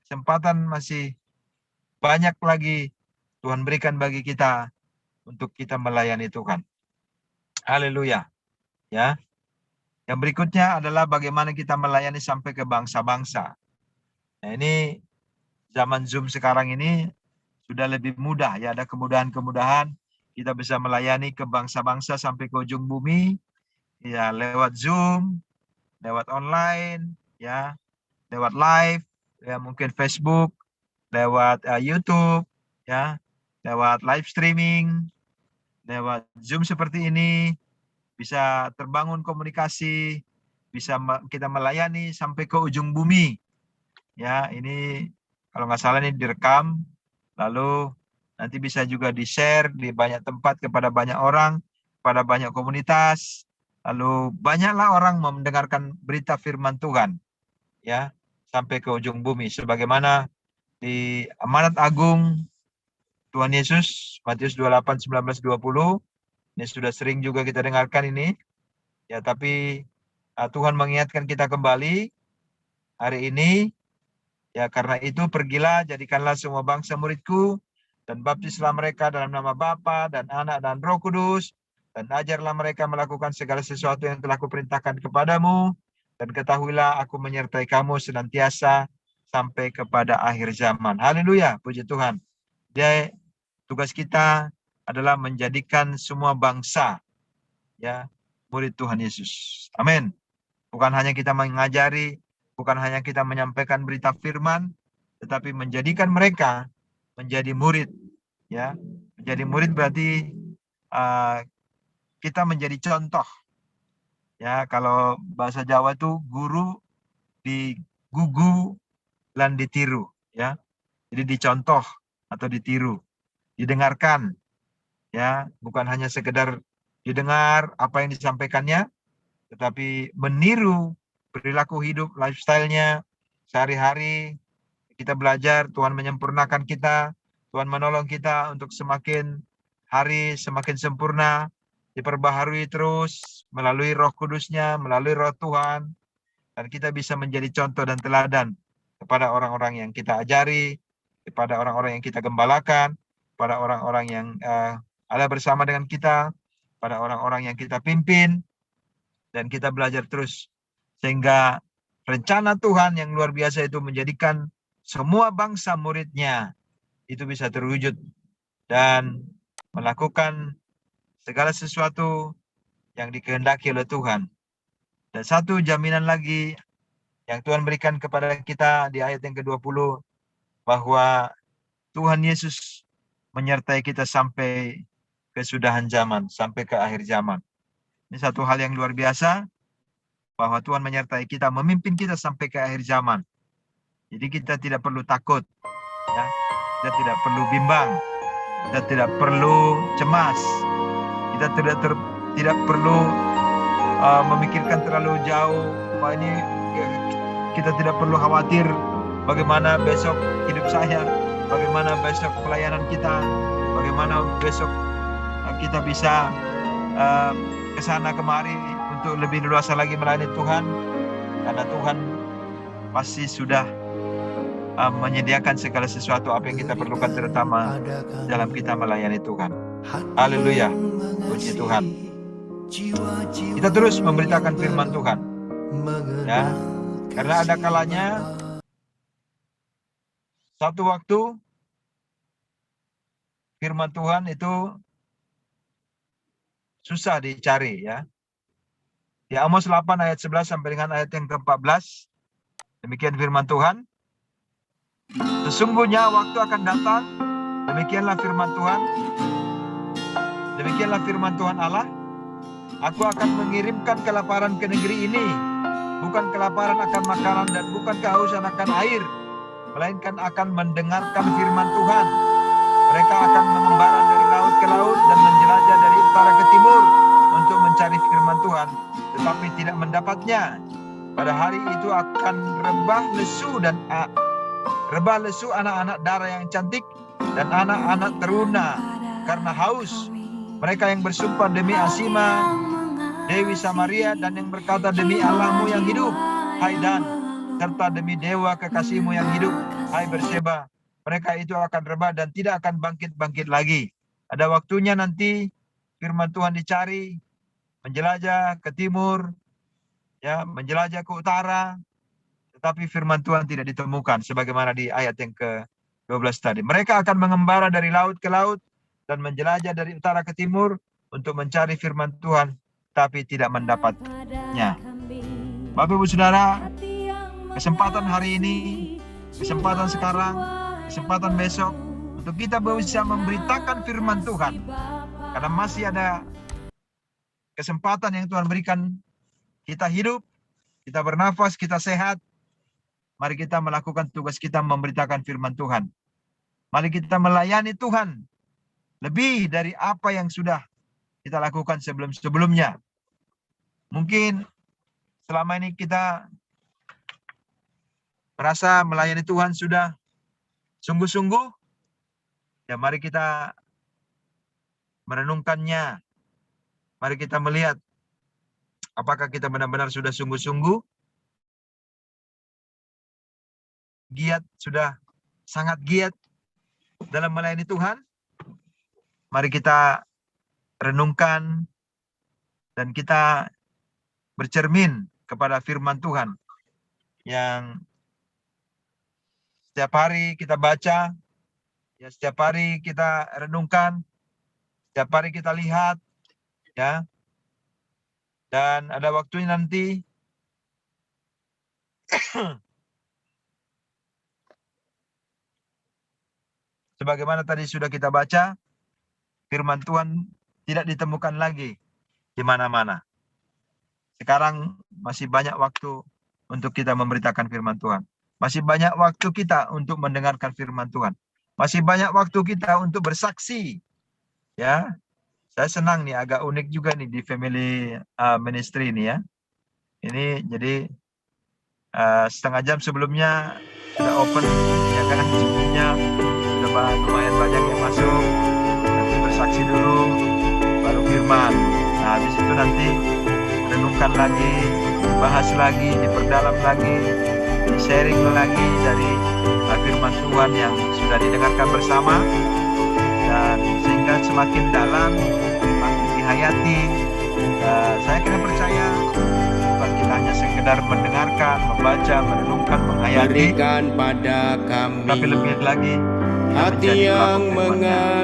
kesempatan masih banyak lagi Tuhan berikan bagi kita untuk kita melayani Tuhan. Haleluya. Ya. Yang berikutnya adalah bagaimana kita melayani sampai ke bangsa-bangsa. Nah, ini zaman Zoom sekarang ini sudah lebih mudah, ya, ada kemudahan-kemudahan kita bisa melayani ke bangsa-bangsa sampai ke ujung bumi, ya, lewat Zoom, lewat online, ya, lewat live, ya, mungkin Facebook, lewat YouTube, ya, lewat live streaming, lewat Zoom seperti ini. Bisa terbangun komunikasi, bisa kita melayani sampai ke ujung bumi. Ya, ini kalau nggak salah ini direkam, lalu nanti bisa juga di-share di banyak tempat kepada banyak orang, kepada banyak komunitas, lalu banyaklah orang mendengarkan berita firman Tuhan, ya, sampai ke ujung bumi. Sebagaimana di amanat agung Tuhan Yesus, Matius 28, 19, 20, ini sudah sering juga kita dengarkan ini, ya, tapi Tuhan mengingatkan kita kembali hari ini, ya, karena itu pergilah, jadikanlah semua bangsa muridku, dan baptislah mereka dalam nama Bapa dan Anak dan Roh Kudus, dan ajarlah mereka melakukan segala sesuatu yang telah kuperintahkan kepadamu, Dan ketahuilah aku menyertai kamu senantiasa sampai kepada akhir zaman. Haleluya, puji Tuhan. Dia, tugas kita adalah menjadikan semua bangsa ya murid Tuhan Yesus. Amin. Bukan hanya kita mengajari, bukan hanya kita menyampaikan berita firman, tetapi menjadikan mereka menjadi murid. Ya, menjadi murid berarti kita menjadi contoh. Ya, kalau bahasa Jawa itu guru digugu lan ditiru. Ya, jadi dicontoh atau ditiru, didengarkan. Ya, bukan hanya sekedar didengar apa yang disampaikannya, tetapi meniru perilaku hidup, lifestyle-nya sehari-hari. Kita belajar, Tuhan menyempurnakan kita, Tuhan menolong kita untuk semakin hari semakin sempurna, diperbaharui terus melalui Roh Kudus-Nya, melalui Roh Tuhan, dan kita bisa menjadi contoh dan teladan kepada orang-orang yang kita ajari, kepada orang-orang yang kita gembalakan, kepada orang-orang yang ada bersama dengan kita, pada orang-orang yang kita pimpin, dan kita belajar terus sehingga rencana Tuhan yang luar biasa itu menjadikan semua bangsa muridnya itu bisa terwujud dan melakukan segala sesuatu yang dikehendaki oleh Tuhan. Dan satu jaminan lagi yang Tuhan berikan kepada kita di ayat yang ke-20, bahwa Tuhan Yesus menyertai kita sampai kesudahan zaman, sampai ke akhir zaman. Ini satu hal yang luar biasa, bahwa Tuhan menyertai kita, memimpin kita sampai ke akhir zaman. Jadi kita tidak perlu takut, ya. Kita tidak perlu bimbang, kita tidak perlu cemas, kita tidak perlu memikirkan terlalu jauh. Wah, ini kita tidak perlu khawatir bagaimana besok hidup saya, bagaimana besok pelayanan kita, bagaimana besok kita bisa ke sana kemari untuk lebih leluasa lagi melayani Tuhan, karena Tuhan pasti sudah menyediakan segala sesuatu apa yang kita perlukan, terutama dalam kita melayani Tuhan. Haleluya, puji Tuhan. Kita terus memberitakan firman Tuhan, ya, karena ada kalanya satu waktu firman Tuhan itu susah dicari, ya. Di Amos 8 ayat 11 sampai dengan ayat yang ke-14, demikian firman Tuhan. Sesungguhnya waktu akan datang, demikianlah firman Tuhan, demikianlah firman Tuhan Allah, aku akan mengirimkan kelaparan ke negeri ini, bukan kelaparan akan makanan dan bukan kehausan akan air, melainkan akan mendengarkan firman Tuhan. Mereka akan mengembara dari laut ke laut dan menjelajah dari utara ke timur untuk mencari firman Tuhan, tetapi tidak mendapatnya. Pada hari itu akan rebah lesu anak-anak darah yang cantik dan anak-anak teruna karena haus. Mereka yang bersumpah demi Asima, Dewi Samaria, dan yang berkata demi Allahmu yang hidup, hai Dan, serta demi dewa kekasihmu yang hidup, hai Berseba. Mereka itu akan rebah dan tidak akan bangkit-bangkit lagi. Ada waktunya nanti firman Tuhan dicari, menjelajah ke timur, ya, menjelajah ke utara, tetapi firman Tuhan tidak ditemukan, sebagaimana di ayat yang ke-12 tadi. Mereka akan mengembara dari laut ke laut dan menjelajah dari utara ke timur untuk mencari firman Tuhan, tapi tidak mendapatnya. Bapak Ibu Saudara, kesempatan hari ini, kesempatan sekarang, kesempatan besok, untuk kita bisa memberitakan firman Tuhan. Karena masih ada kesempatan yang Tuhan berikan, kita hidup, kita bernafas, kita sehat. Mari kita melakukan tugas kita memberitakan firman Tuhan. Mari kita melayani Tuhan lebih dari apa yang sudah kita lakukan sebelum-sebelumnya. Mungkin selama ini kita merasa melayani Tuhan sudah sungguh-sungguh, ya mari kita merenungkannya. Mari kita melihat apakah kita benar-benar sudah sungguh-sungguh, giat, sudah sangat giat dalam melayani Tuhan. Mari kita renungkan dan kita bercermin kepada firman Tuhan yang setiap hari kita baca, ya setiap hari kita renungkan, setiap hari kita lihat, ya. Dan ada waktunya nanti sebagaimana tadi sudah kita baca, firman Tuhan tidak ditemukan lagi di mana-mana. Sekarang masih banyak waktu untuk kita memberitakan firman Tuhan. Masih banyak waktu kita untuk mendengarkan firman Tuhan. Masih banyak waktu kita untuk bersaksi. Ya, saya senang nih, agak unik juga nih di family ministry ini ya. Ini jadi setengah jam sebelumnya sudah open, ya kan, sebelumnya sudah lumayan banyak yang masuk. Nanti bersaksi dulu, baru firman. Nah, habis itu nanti renungkan lagi, bahas lagi, diperdalam lagi, di-sharing lagi dari firman Tuhan yang sudah didengarkan bersama, dan sehingga semakin dalam, semakin dihayati. Saya kira percaya bukan kita hanya sekedar mendengarkan, membaca, merenungkan, menghayati, berikan pada kami tapi lebih lagi hati yang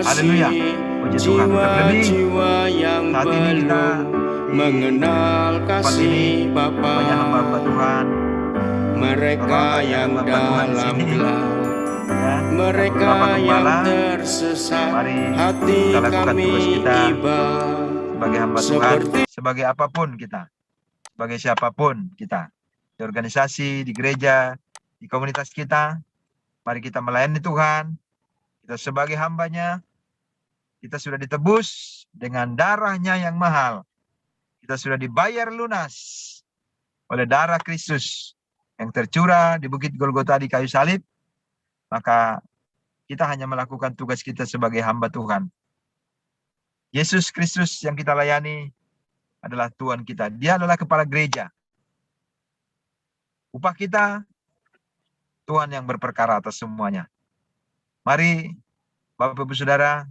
Haleluya, puji Tuhan. Terlebih jiwa yang saat ini kita mengenal kasih Bapa, banyak hamba Tuhan, mereka yang dalam gelap, ya, mereka yang tersesat, mari hati kita lakukan kami tugas kita iba sebagai hamba Tuhan, sebagai apapun kita, sebagai siapapun kita, di organisasi, di gereja, di komunitas kita. Mari kita melayani Tuhan. Kita sebagai hambanya, kita sudah ditebus dengan darahnya yang mahal. Kita sudah dibayar lunas oleh darah Kristus yang tercurah di Bukit Golgota di kayu salib. Maka kita hanya melakukan tugas kita sebagai hamba Tuhan. Yesus Kristus yang kita layani adalah Tuhan kita. Dia adalah kepala gereja. Upah kita, Tuhan yang berperkara atas semuanya. Mari, Bapak Ibu Saudara,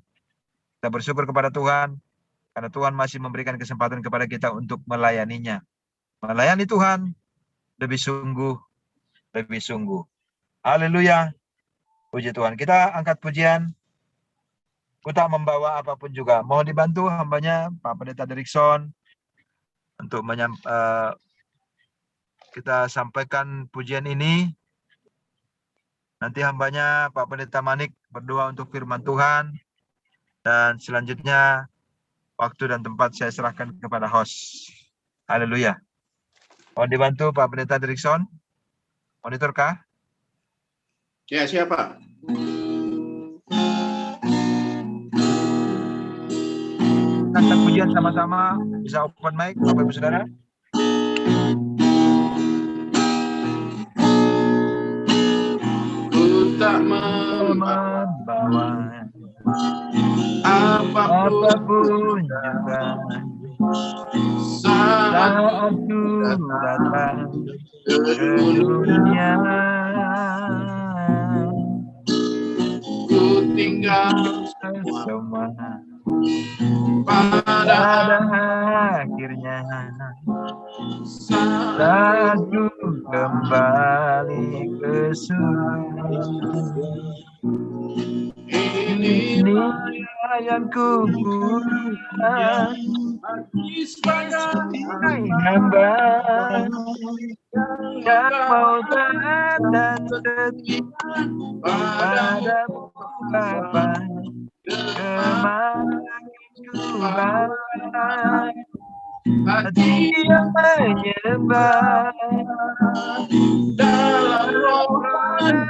kita bersyukur kepada Tuhan, karena Tuhan masih memberikan kesempatan kepada kita untuk melayaninya. Melayani Tuhan lebih sungguh, lebih sungguh. Haleluya, puji Tuhan. Kita angkat pujian, kita membawa apapun juga. Mohon dibantu hambanya, Pak Pendeta Derikson, untuk kita sampaikan pujian ini. Nanti hambanya Pak Pendeta Manik berdoa untuk firman Tuhan. Dan selanjutnya waktu dan tempat saya serahkan kepada host. Haleluya. Mohon dibantu Pak Pendeta Derikson. Monitor kah? Ya, siapa? Kita pujian sama-sama. Bisa open mic Bapak Ibu Saudara. Tak membawa apapun juga saat ku datang ke dunia, ku tinggal semua pada akhirnya saat ku kembali ke surga. Ini yang ku punya sebagai hamba yang mau taat dan setia padamu Bapa, kemana ku bawa hati yang menyembah dalam roh dan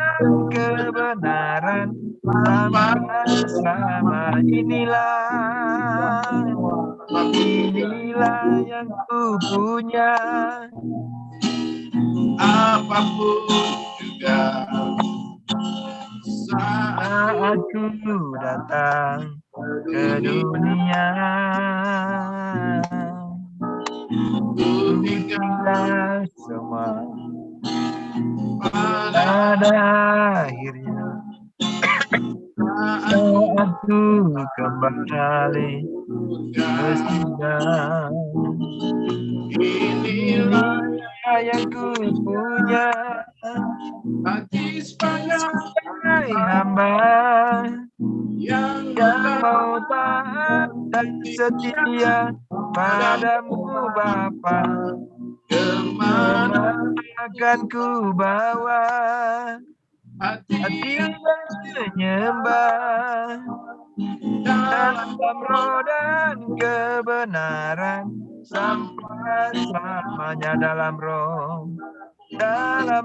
kebenaran sama-sama. Inilah yang ku punya, apapun juga saat ku datang ke dunia. Tinggal semua pada akhirnya saat ku kembali ke surga. Inilah yang ku punya, hati sebagai hamba yang mau taat dan setia padamu Bapa. kemana Akan ku bawa hati hati yang menyembah dalam roh dan kebenaran sampai selamanya, dalam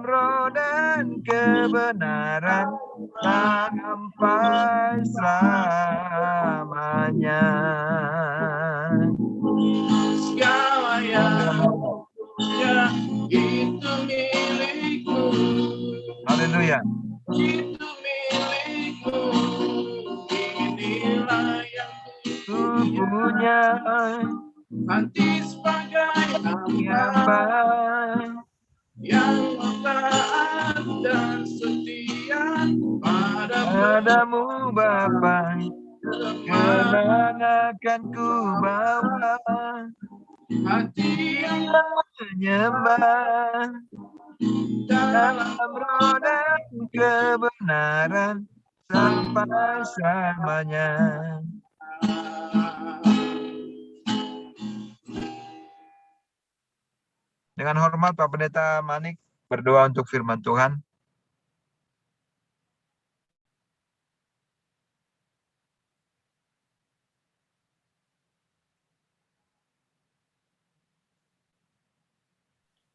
roh dan kebenaran sampai selamanya. segala yang punya itu milikmu, Haleluya. itu milikmu, inilah yang Ku punya hati sebagai hamba yang taat dan setia padamu Bapa. Kemana akan ku bawa hati yang menyembah dalam roh dan kebenaran sampai selamanya. Dengan hormat Pak Pendeta Manik berdoa untuk firman Tuhan.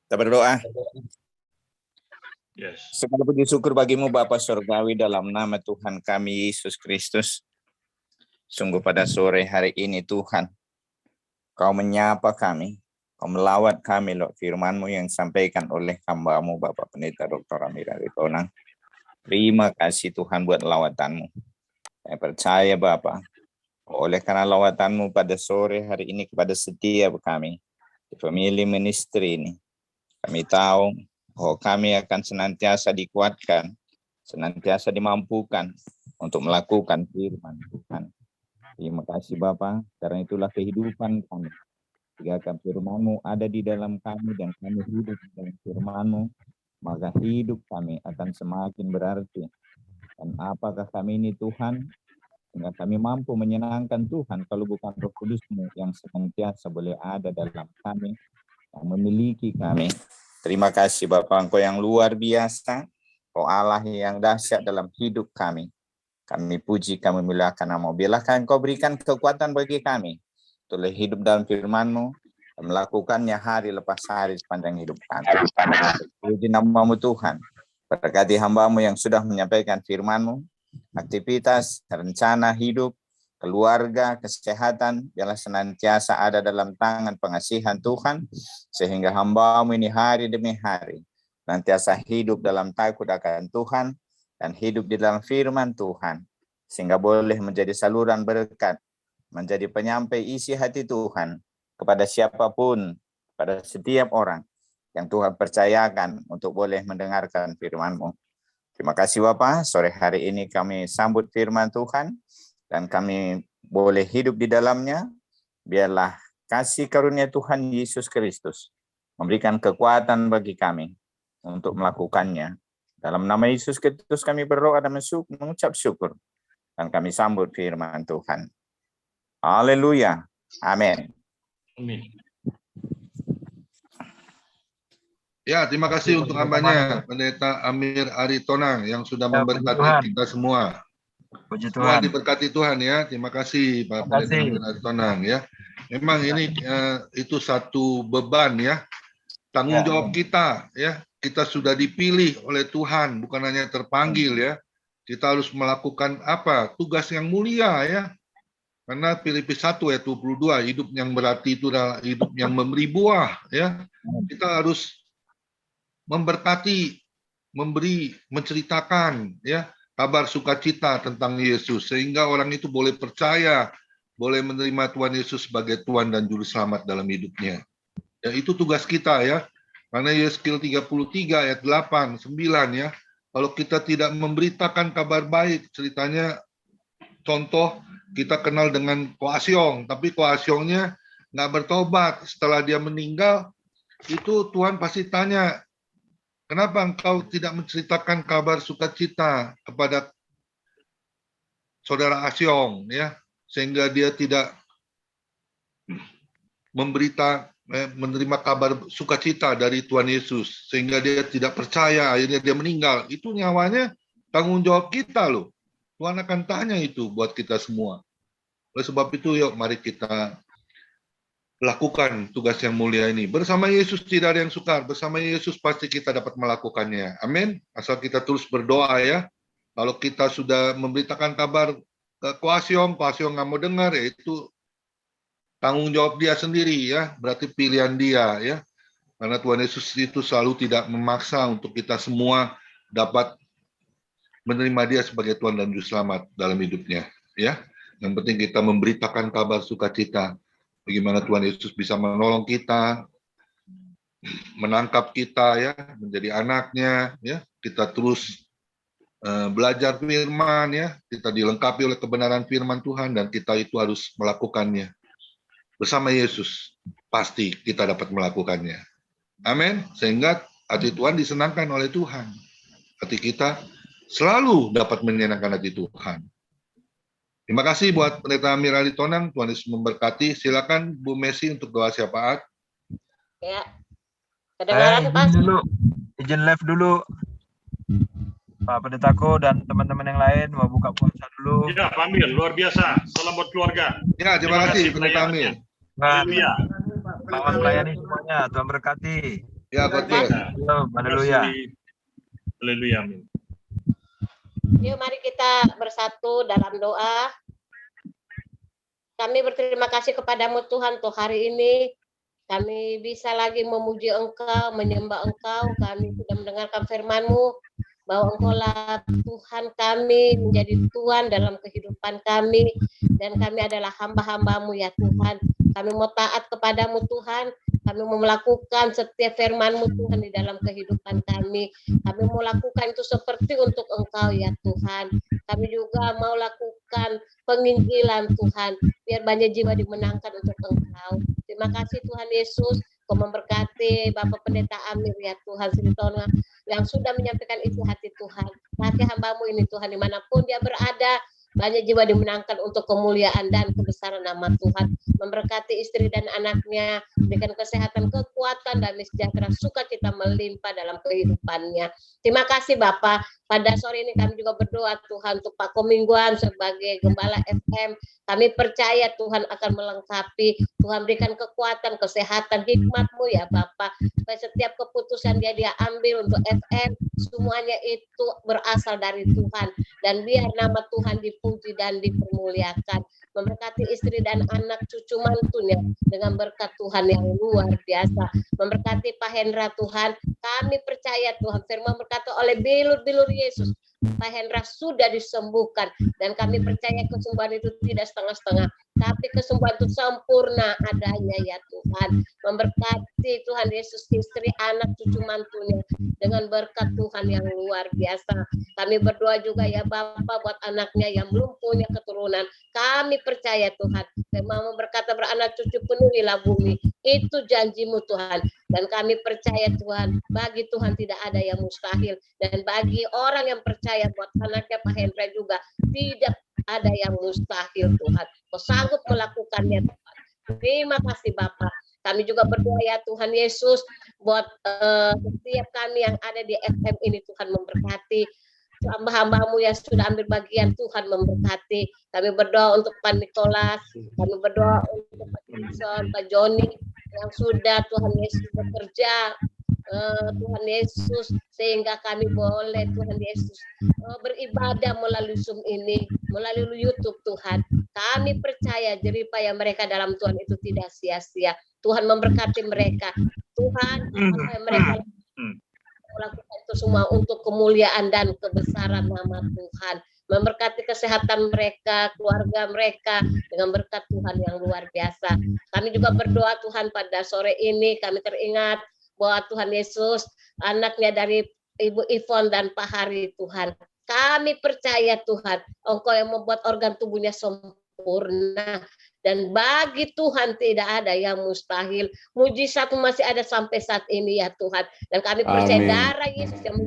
Kita berdoa. Yes. Segala puji syukur bagimu Bapa Surgawi dalam nama Tuhan kami Yesus Kristus. Sungguh pada sore hari ini Tuhan, Kau menyapa kami, Kau melawat kami lewat firman-Mu yang disampaikan oleh hamba-Mu Bapak Pendeta Dr. Amir Aritonang. Terima kasih Tuhan buat lawatan-Mu. Saya percaya Bapak, oleh karena lawatan-Mu pada sore hari ini kepada setiap kami, di family ministry ini, kami tahu bahwa kami akan senantiasa dikuatkan, senantiasa dimampukan untuk melakukan firman Tuhan. Terima kasih Bapa, karena itulah kehidupan kami. Jika firman-Mu ada di dalam kami dan kami hidup di dalam firman-Mu, maka hidup kami akan semakin berarti. Dan apakah kami ini Tuhan, sehingga kami mampu menyenangkan Tuhan kalau bukan Roh Kudus-Mu yang senantiasa boleh ada dalam kami, yang memiliki kami. Terima kasih Bapa, Engkau yang luar biasa, Engkau Allah yang dahsyat dalam hidup kami. Kami puji, kami muliakan nama-Mu. Biarlah Engkau berikan kekuatan bagi kami untuk hidup dalam firman-Mu dan melakukannya hari lepas hari sepanjang hidup kami. Puji nama-Mu Tuhan. Berkati hamba-Mu yang sudah menyampaikan firman-Mu, aktivitas, rencana hidup, keluarga, kesehatan, biarlah senantiasa ada dalam tangan pengasihan Tuhan, sehingga hamba-Mu ini hari demi hari senantiasa hidup dalam takut akan Tuhan dan hidup di dalam firman Tuhan, sehingga boleh menjadi saluran berkat, menjadi penyampai isi hati Tuhan kepada siapapun, pada setiap orang yang Tuhan percayakan untuk boleh mendengarkan firman-Mu. Terima kasih Bapa, sore hari ini kami sambut firman Tuhan, dan kami boleh hidup di dalamnya. Biarlah kasih karunia Tuhan Yesus Kristus memberikan kekuatan bagi kami untuk melakukannya. Dalam nama Yesus Kristus kami berdoa dan mengucap syukur. Dan kami sambut firman Tuhan. Haleluya. Amin. Amin. Ya, terima kasih untuk hambanya, Pendeta Amir Aritonang yang sudah memberkati kita semua. Puji Semua Tuhan. diberkati Tuhan ya. Terima kasih Pak Pendeta Amir Aritonang ya. Memang ini itu satu beban ya. Tanggung jawab kita ya. Kita sudah dipilih oleh Tuhan, bukan hanya terpanggil ya. Kita harus melakukan apa? Tugas yang mulia ya. Karena Filipi 1 ayat 22, hidup yang berarti itu adalah hidup yang memberi buah ya. Kita harus memberkati, memberi, menceritakan ya kabar sukacita tentang Yesus, sehingga orang itu boleh percaya, boleh menerima Tuhan Yesus sebagai Tuhan dan Juru Selamat dalam hidupnya. Ya, itu tugas kita ya. Karena Yeskil 33 ayat 8, 9 ya. Kalau kita tidak memberitakan kabar baik, ceritanya contoh kita kenal dengan Koasyong, tapi Koasyongnya nggak bertobat. Setelah dia meninggal, itu Tuhan pasti tanya, kenapa engkau tidak menceritakan kabar sukacita kepada saudara Asyong, ya, sehingga dia tidak menerima kabar sukacita dari Tuhan Yesus, sehingga dia tidak percaya, akhirnya dia meninggal. Itu nyawanya tanggung jawab kita loh. Tuhan akan tanya itu buat kita semua. Oleh sebab itu, yuk mari kita lakukan tugas yang mulia ini. Bersama Yesus tidak ada yang sukar, bersama Yesus pasti kita dapat melakukannya. Amin. Asal kita terus berdoa ya. Kalau kita sudah memberitakan kabar ke Koasyong nggak mau dengar, ya itu tanggung jawab dia sendiri ya. Berarti pilihan dia ya. Karena Tuhan Yesus itu selalu tidak memaksa untuk kita semua dapat menerima dia sebagai Tuhan dan Juru Selamat dalam hidupnya. Ya, yang penting kita memberitakan kabar sukacita. Bagaimana Tuhan Yesus bisa menolong kita, menangkap kita ya, menjadi anaknya ya. Kita terus belajar firman ya, kita dilengkapi oleh kebenaran firman Tuhan dan kita itu harus melakukannya. Bersama Yesus pasti kita dapat melakukannya. Amin. Sehingga hati Tuhan disenangkan oleh Tuhan. Hati kita selalu dapat menyenangkan hati Tuhan. Terima kasih buat Pendeta Amir Ali Tonang. Tuhan Yesus memberkati. Silakan Bu Messi untuk doa syafaat. Ya. Kedengaran Pak. Izin live dulu. Pak Pendetaku dan teman-teman yang lain mau buka puasa dulu. Ya, Pak Amir, luar biasa. Salam buat keluarga. Ya, terima kasih Pendeta Amir. Haleluya. Selamat melayani semuanya. Tuhan berkati. Ya, God bless. Haleluya. Haleluya. Amin. Yuk mari kita bersatu dalam doa. Kami berterima kasih kepadamu Tuhan untuk hari ini. Kami bisa lagi memuji Engkau, menyembah Engkau. Kami sudah mendengarkan firman-Mu bahwa Engkau lah Tuhan kami, menjadi Tuhan dalam kehidupan kami. Dan kami adalah hamba-hamba-Mu ya Tuhan. Kami mau taat kepadamu Tuhan. Kami mau melakukan setiap firman-Mu Tuhan di dalam kehidupan kami. Kami mau lakukan itu seperti untuk Engkau ya Tuhan. Kami juga mau lakukan penginjilan Tuhan. Biar banyak jiwa dimenangkan untuk Engkau. Terima kasih Tuhan Yesus. Kau memberkati Bapak Pendeta Amir ya Tuhan Sri Tonang yang sudah menyampaikan isi hati Tuhan. Hati hamba-Mu ini Tuhan dimanapun dia berada. Banyak jiwa dimenangkan untuk kemuliaan dan kebesaran nama Tuhan. Memberkati istri dan anaknya, berikan kesehatan, kekuatan, dan sejahtera, sukacita melimpah dalam kehidupannya. Terima kasih Bapak. Pada sore ini kami juga berdoa Tuhan untuk Pak Komingguan sebagai Gembala FM. Kami percaya Tuhan akan melengkapi. Tuhan berikan kekuatan, kesehatan, hikmat-Mu ya Bapak. Supaya setiap keputusan dia ambil untuk FM, semuanya itu berasal dari Tuhan. Dan biar nama Tuhan dipuji dan dipermuliakan. Memberkati istri dan anak cucu mantunya dengan berkat Tuhan yang luar biasa. Memberkati Pak Hendra Tuhan. Kami percaya Tuhan firman berkata oleh bilur-bilur Yesus. Pak Hendra sudah disembuhkan. Dan kami percaya kesembuhan itu tidak setengah-setengah. Tapi kesembuhan itu sempurna adanya ya Tuhan. Memberkati Tuhan Yesus istri, anak, cucu mantunya. Dengan berkat Tuhan yang luar biasa. Kami berdoa juga ya Bapak buat anaknya yang belum punya keturunan. Kami percaya Tuhan. Memang berkata beranak cucu penuhilah bumi. Itu janji-Mu Tuhan. Dan kami percaya Tuhan. Bagi Tuhan tidak ada yang mustahil. Dan bagi orang yang percaya buat anaknya Pak Hendra juga. Tidak ada yang mustahil Tuhan. Kau sanggup melakukannya Tuhan. Terima kasih Bapak. Kami juga berdoa ya Tuhan Yesus buat setiap kami yang ada di FM ini Tuhan memberkati. Hamba-hamba-Mu yang sudah ambil bagian Tuhan memberkati. Kami berdoa untuk Pak Nikolas, kami berdoa untuk Pak Johnson, Pak Joni yang sudah Tuhan Yesus bekerja. Tuhan Yesus sehingga kami boleh Tuhan Yesus beribadah melalui Zoom ini, melalui YouTube Tuhan. Kami percaya jeripaya mereka dalam Tuhan itu tidak sia-sia. Tuhan memberkati mereka. Tuhan mereka melakukan itu semua untuk kemuliaan dan kebesaran nama Tuhan. Memberkati kesehatan mereka, keluarga mereka dengan berkat Tuhan yang luar biasa. Kami juga berdoa Tuhan pada sore ini kami teringat bahwa Tuhan Yesus anaknya dari Ibu Ivon dan Pak Hari Tuhan. Kami percaya Tuhan, Engkau yang membuat organ tubuhnya sempurna Dan bagi Tuhan tidak ada yang mustahil. Mujizat masih ada sampai saat ini ya Tuhan. Dan kami percaya Amin. darah Yesus yang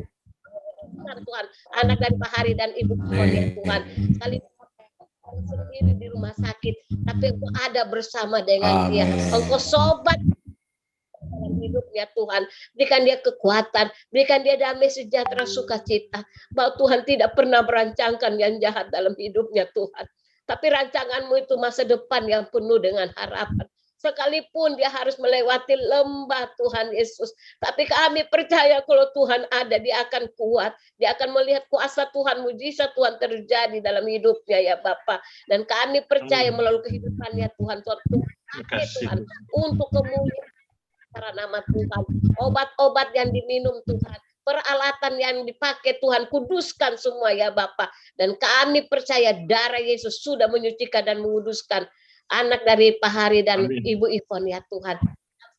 Tuhan, anak dari Pak Hari dan Ibu Pon ya Tuhan. Sekali sendiri di rumah sakit, tapi Engkau ada bersama dengan dia. Engkau sobat dalam hidupnya Tuhan. Berikan dia kekuatan, berikan dia damai sejahtera sukacita. Bahwa Tuhan tidak pernah merancangkan yang jahat dalam hidupnya Tuhan. Tapi rancanganmu itu masa depan yang penuh dengan harapan. Sekalipun dia harus melewati lembah Tuhan Yesus. Tapi kami percaya kalau Tuhan ada, dia akan kuat. Dia akan melihat kuasa Tuhan, mujizat Tuhan terjadi dalam hidupnya ya Bapa. Dan kami percaya melalui kehidupannya Tuhan. Tuhan untuk kemuliaan cara nama Tuhan. Obat-obat yang diminum Tuhan. Peralatan yang dipakai Tuhan, kuduskan semua ya Bapa. Dan kami percaya darah Yesus sudah menyucikan dan menguduskan anak dari Pak Hari dan Ibu Ivon ya Tuhan.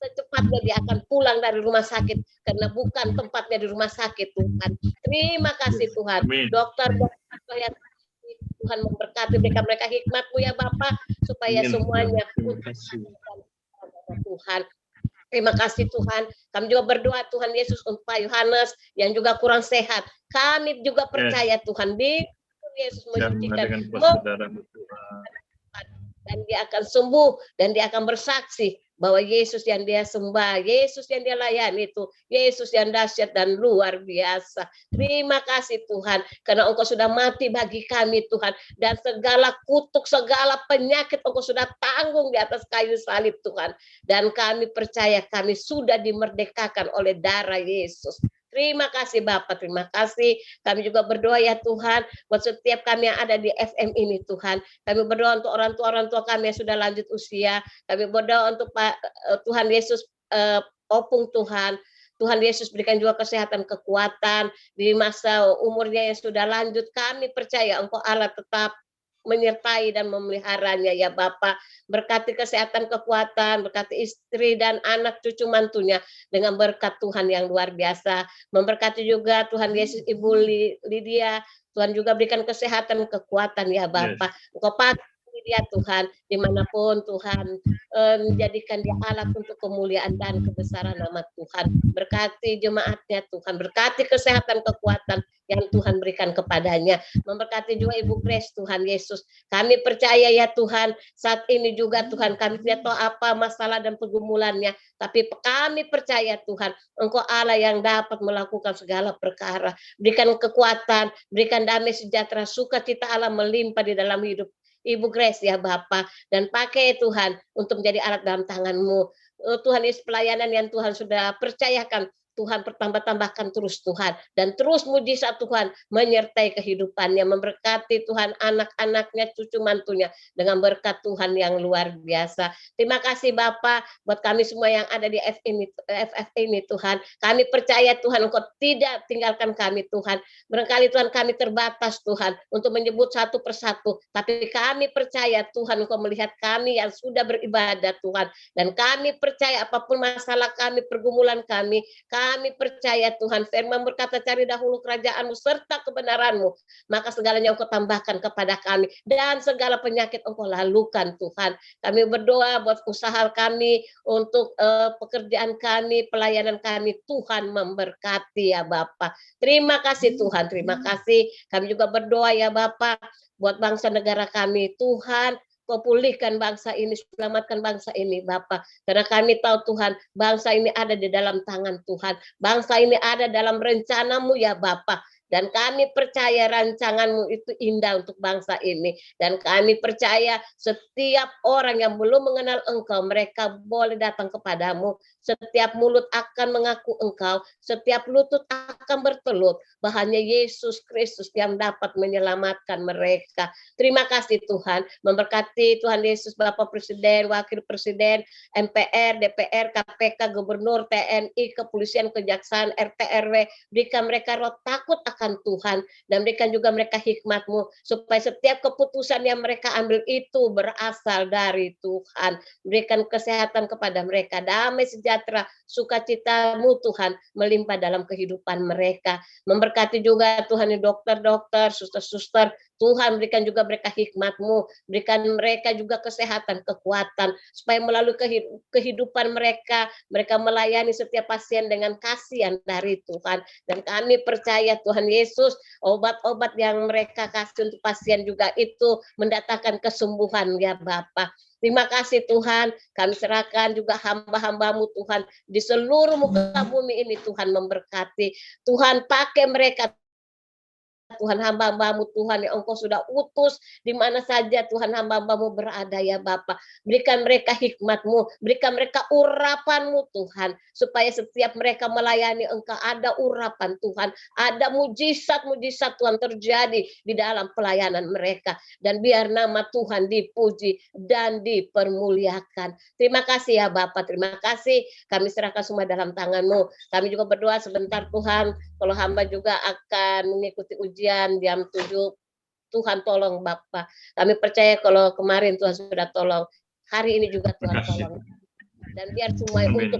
Secepatnya dia akan pulang dari rumah sakit karena bukan tempatnya di rumah sakit Tuhan. Terima kasih Tuhan. Dokter ya Tuhan memberkati mereka hikmat-Mu ya Bapak supaya semuanya Tuhan. Terima kasih Tuhan. Kami juga berdoa Tuhan Yesus untuk Pak Yohanes yang juga kurang sehat. Kami juga percaya Tuhan di Yesus menyucikan dan dia akan sembuh dan dia akan bersaksi bahwa Yesus yang dia sembah, Yesus yang dia layani itu, Yesus yang dahsyat dan luar biasa. Terima kasih Tuhan, karena Engkau sudah mati bagi kami Tuhan, dan segala kutuk, segala penyakit Engkau sudah tanggung di atas kayu salib Tuhan, dan kami percaya kami sudah dimerdekakan oleh darah Yesus. Terima kasih Bapak, terima kasih. Kami juga berdoa ya Tuhan, buat setiap kami yang ada di FM ini Tuhan. Kami berdoa untuk orang tua kami yang sudah lanjut usia. Kami berdoa untuk Pak Tuhan Yesus Opung Tuhan. Tuhan Yesus berikan juga kesehatan, kekuatan di masa umurnya yang sudah lanjut. Kami percaya Engkau Allah tetap menyertai dan memeliharanya ya Bapa. Berkati kesehatan, kekuatan, berkati istri dan anak cucu mantunya dengan berkat Tuhan yang luar biasa. Memberkati juga Tuhan Yesus Ibu Lydia. Tuhan juga berikan kesehatan, kekuatan ya Bapa. Engkau pakai dia Tuhan dimanapun Tuhan menjadikan dia alat untuk kemuliaan dan kebesaran nama Tuhan. Berkati jemaatnya Tuhan, berkati kesehatan, kekuatan yang Tuhan berikan kepadanya. Memberkati juga Ibu Grace Tuhan Yesus. Kami percaya ya Tuhan, saat ini juga Tuhan kami tidak tahu apa masalah dan pergumulannya, tapi kami percaya Tuhan, Engkau Allah yang dapat melakukan segala perkara. Berikan kekuatan, berikan damai sejahtera, sukacita Allah melimpah di dalam hidup Ibu Grace ya Bapak, dan pakai Tuhan untuk menjadi alat dalam tangan-Mu. Tuhan Yesus, pelayanan yang Tuhan sudah percayakan, Tuhan pertambah-tambahkan terus Tuhan, dan terus mujizat Tuhan menyertai kehidupannya, memberkati Tuhan anak-anaknya, cucu mantunya dengan berkat Tuhan yang luar biasa. Terima kasih Bapak buat kami semua yang ada di FF ini Tuhan. Kami percaya Tuhan Engkau tidak tinggalkan kami Tuhan. Barangkali Tuhan kami terbatas Tuhan untuk menyebut satu persatu, tapi kami percaya Tuhan Engkau melihat kami yang sudah beribadah Tuhan, dan kami percaya apapun masalah kami, pergumulan kami percaya Tuhan, firman berkata cari dahulu kerajaan-Mu serta kebenaran-Mu, maka segalanya Engkau tambahkan kepada kami, dan segala penyakit Engkau lalukan Tuhan. Kami berdoa buat usaha kami, untuk pekerjaan kami, pelayanan kami, Tuhan memberkati ya Bapak. Terima kasih Tuhan, terima kasih. Kami juga berdoa ya Bapak buat bangsa negara kami, Tuhan Kau pulihkan bangsa ini, selamatkan bangsa ini Bapak. Karena kami tahu Tuhan, bangsa ini ada di dalam tangan Tuhan. Bangsa ini ada dalam rencana-Mu ya Bapak. Dan kami percaya rancangan-Mu itu indah untuk bangsa ini. Dan kami percaya setiap orang yang belum mengenal Engkau, mereka boleh datang kepadamu. Setiap mulut akan mengaku Engkau, setiap lutut akan bertelut bahwa hanya Yesus Kristus yang dapat menyelamatkan mereka. Terima kasih Tuhan, memberkati Tuhan Yesus Bapak Presiden, Wakil Presiden, MPR, DPR, KPK, Gubernur, TNI, Kepolisian, Kejaksaan, RT, RW, berikan mereka roh takut akan Tuhan, dan berikan juga mereka hikmat-Mu, supaya setiap keputusan yang mereka ambil itu berasal dari Tuhan. Berikan kesehatan kepada mereka, damai sejahtera, sukacita-Mu Tuhan melimpah dalam kehidupan mereka. Memberkati juga Tuhan dokter-dokter, suster-suster, Tuhan berikan juga mereka hikmat-Mu, berikan mereka juga kesehatan, kekuatan, supaya melalui kehidupan mereka melayani setiap pasien dengan kasihan dari Tuhan. Dan kami percaya Tuhan Yesus, obat-obat yang mereka kasih untuk pasien juga itu mendatangkan kesembuhan ya Bapa. Terima kasih Tuhan, kami serahkan juga hamba-hamba-Mu Tuhan di seluruh muka bumi ini Tuhan memberkati. Tuhan pakai mereka Tuhan, hamba-hamba-Mu Tuhan yang Engkau sudah utus di mana saja Tuhan hamba-hamba-Mu berada ya Bapa. Berikan mereka hikmat-Mu, berikan mereka urapan-Mu Tuhan, supaya setiap mereka melayani Engkau ada urapan Tuhan, ada mujizat-mujizat Tuhan terjadi di dalam pelayanan mereka, dan biar nama Tuhan dipuji dan dipermuliakan. Terima kasih ya Bapa, terima kasih. Kami serahkan semua dalam tangan-Mu. Kami juga berdoa sebentar Tuhan, kalau hamba juga akan mengikuti ujian jam 7, Tuhan tolong Bapa. Kami percaya kalau kemarin Tuhan sudah tolong, hari ini juga Tuhan tolong. Dan biar semua untuk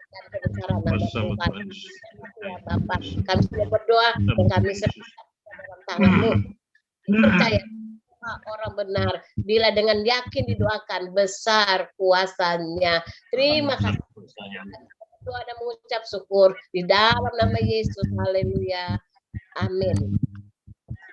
dan kebesaran nama Tuhan. Ya Bapa, kami sudah berdoa dan kami serahkan dalam tangan-Mu. Percaya orang benar bila dengan yakin didoakan besar kuasanya. Terima kasih. Doa dan mengucap syukur di dalam nama Yesus. Haleluya. Amin.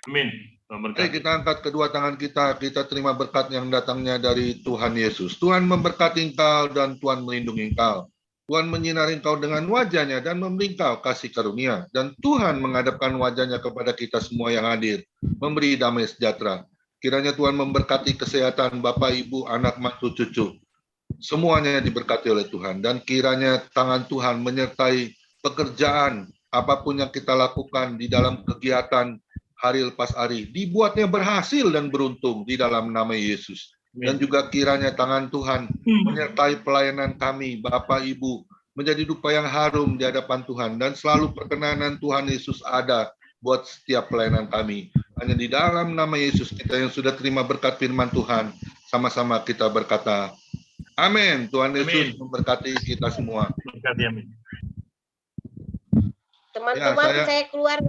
Amin. Mari kita angkat kedua tangan kita terima berkat yang datangnya dari Tuhan Yesus. Tuhan memberkati engkau dan Tuhan melindungi engkau. Tuhan menyinari engkau dengan wajahnya dan memberi engkau kasih karunia. Dan Tuhan menghadapkan wajahnya kepada kita semua yang hadir, memberi damai sejahtera. Kiranya Tuhan memberkati kesehatan Bapak, Ibu, anak, mantu, cucu. Semuanya diberkati oleh Tuhan. Dan kiranya tangan Tuhan menyertai pekerjaan, apapun yang kita lakukan di dalam kegiatan hari lepas hari, dibuatnya berhasil dan beruntung di dalam nama Yesus. Dan juga kiranya tangan Tuhan menyertai pelayanan kami, Bapak, Ibu, menjadi dupa yang harum di hadapan Tuhan. Dan selalu perkenanan Tuhan Yesus ada buat setiap pelayanan kami. Hanya di dalam nama Yesus kita yang sudah terima berkat firman Tuhan, sama-sama kita berkata, amin. Tuhan Yesus memberkati kita semua. Berkati, amin. Teman-teman, saya keluar.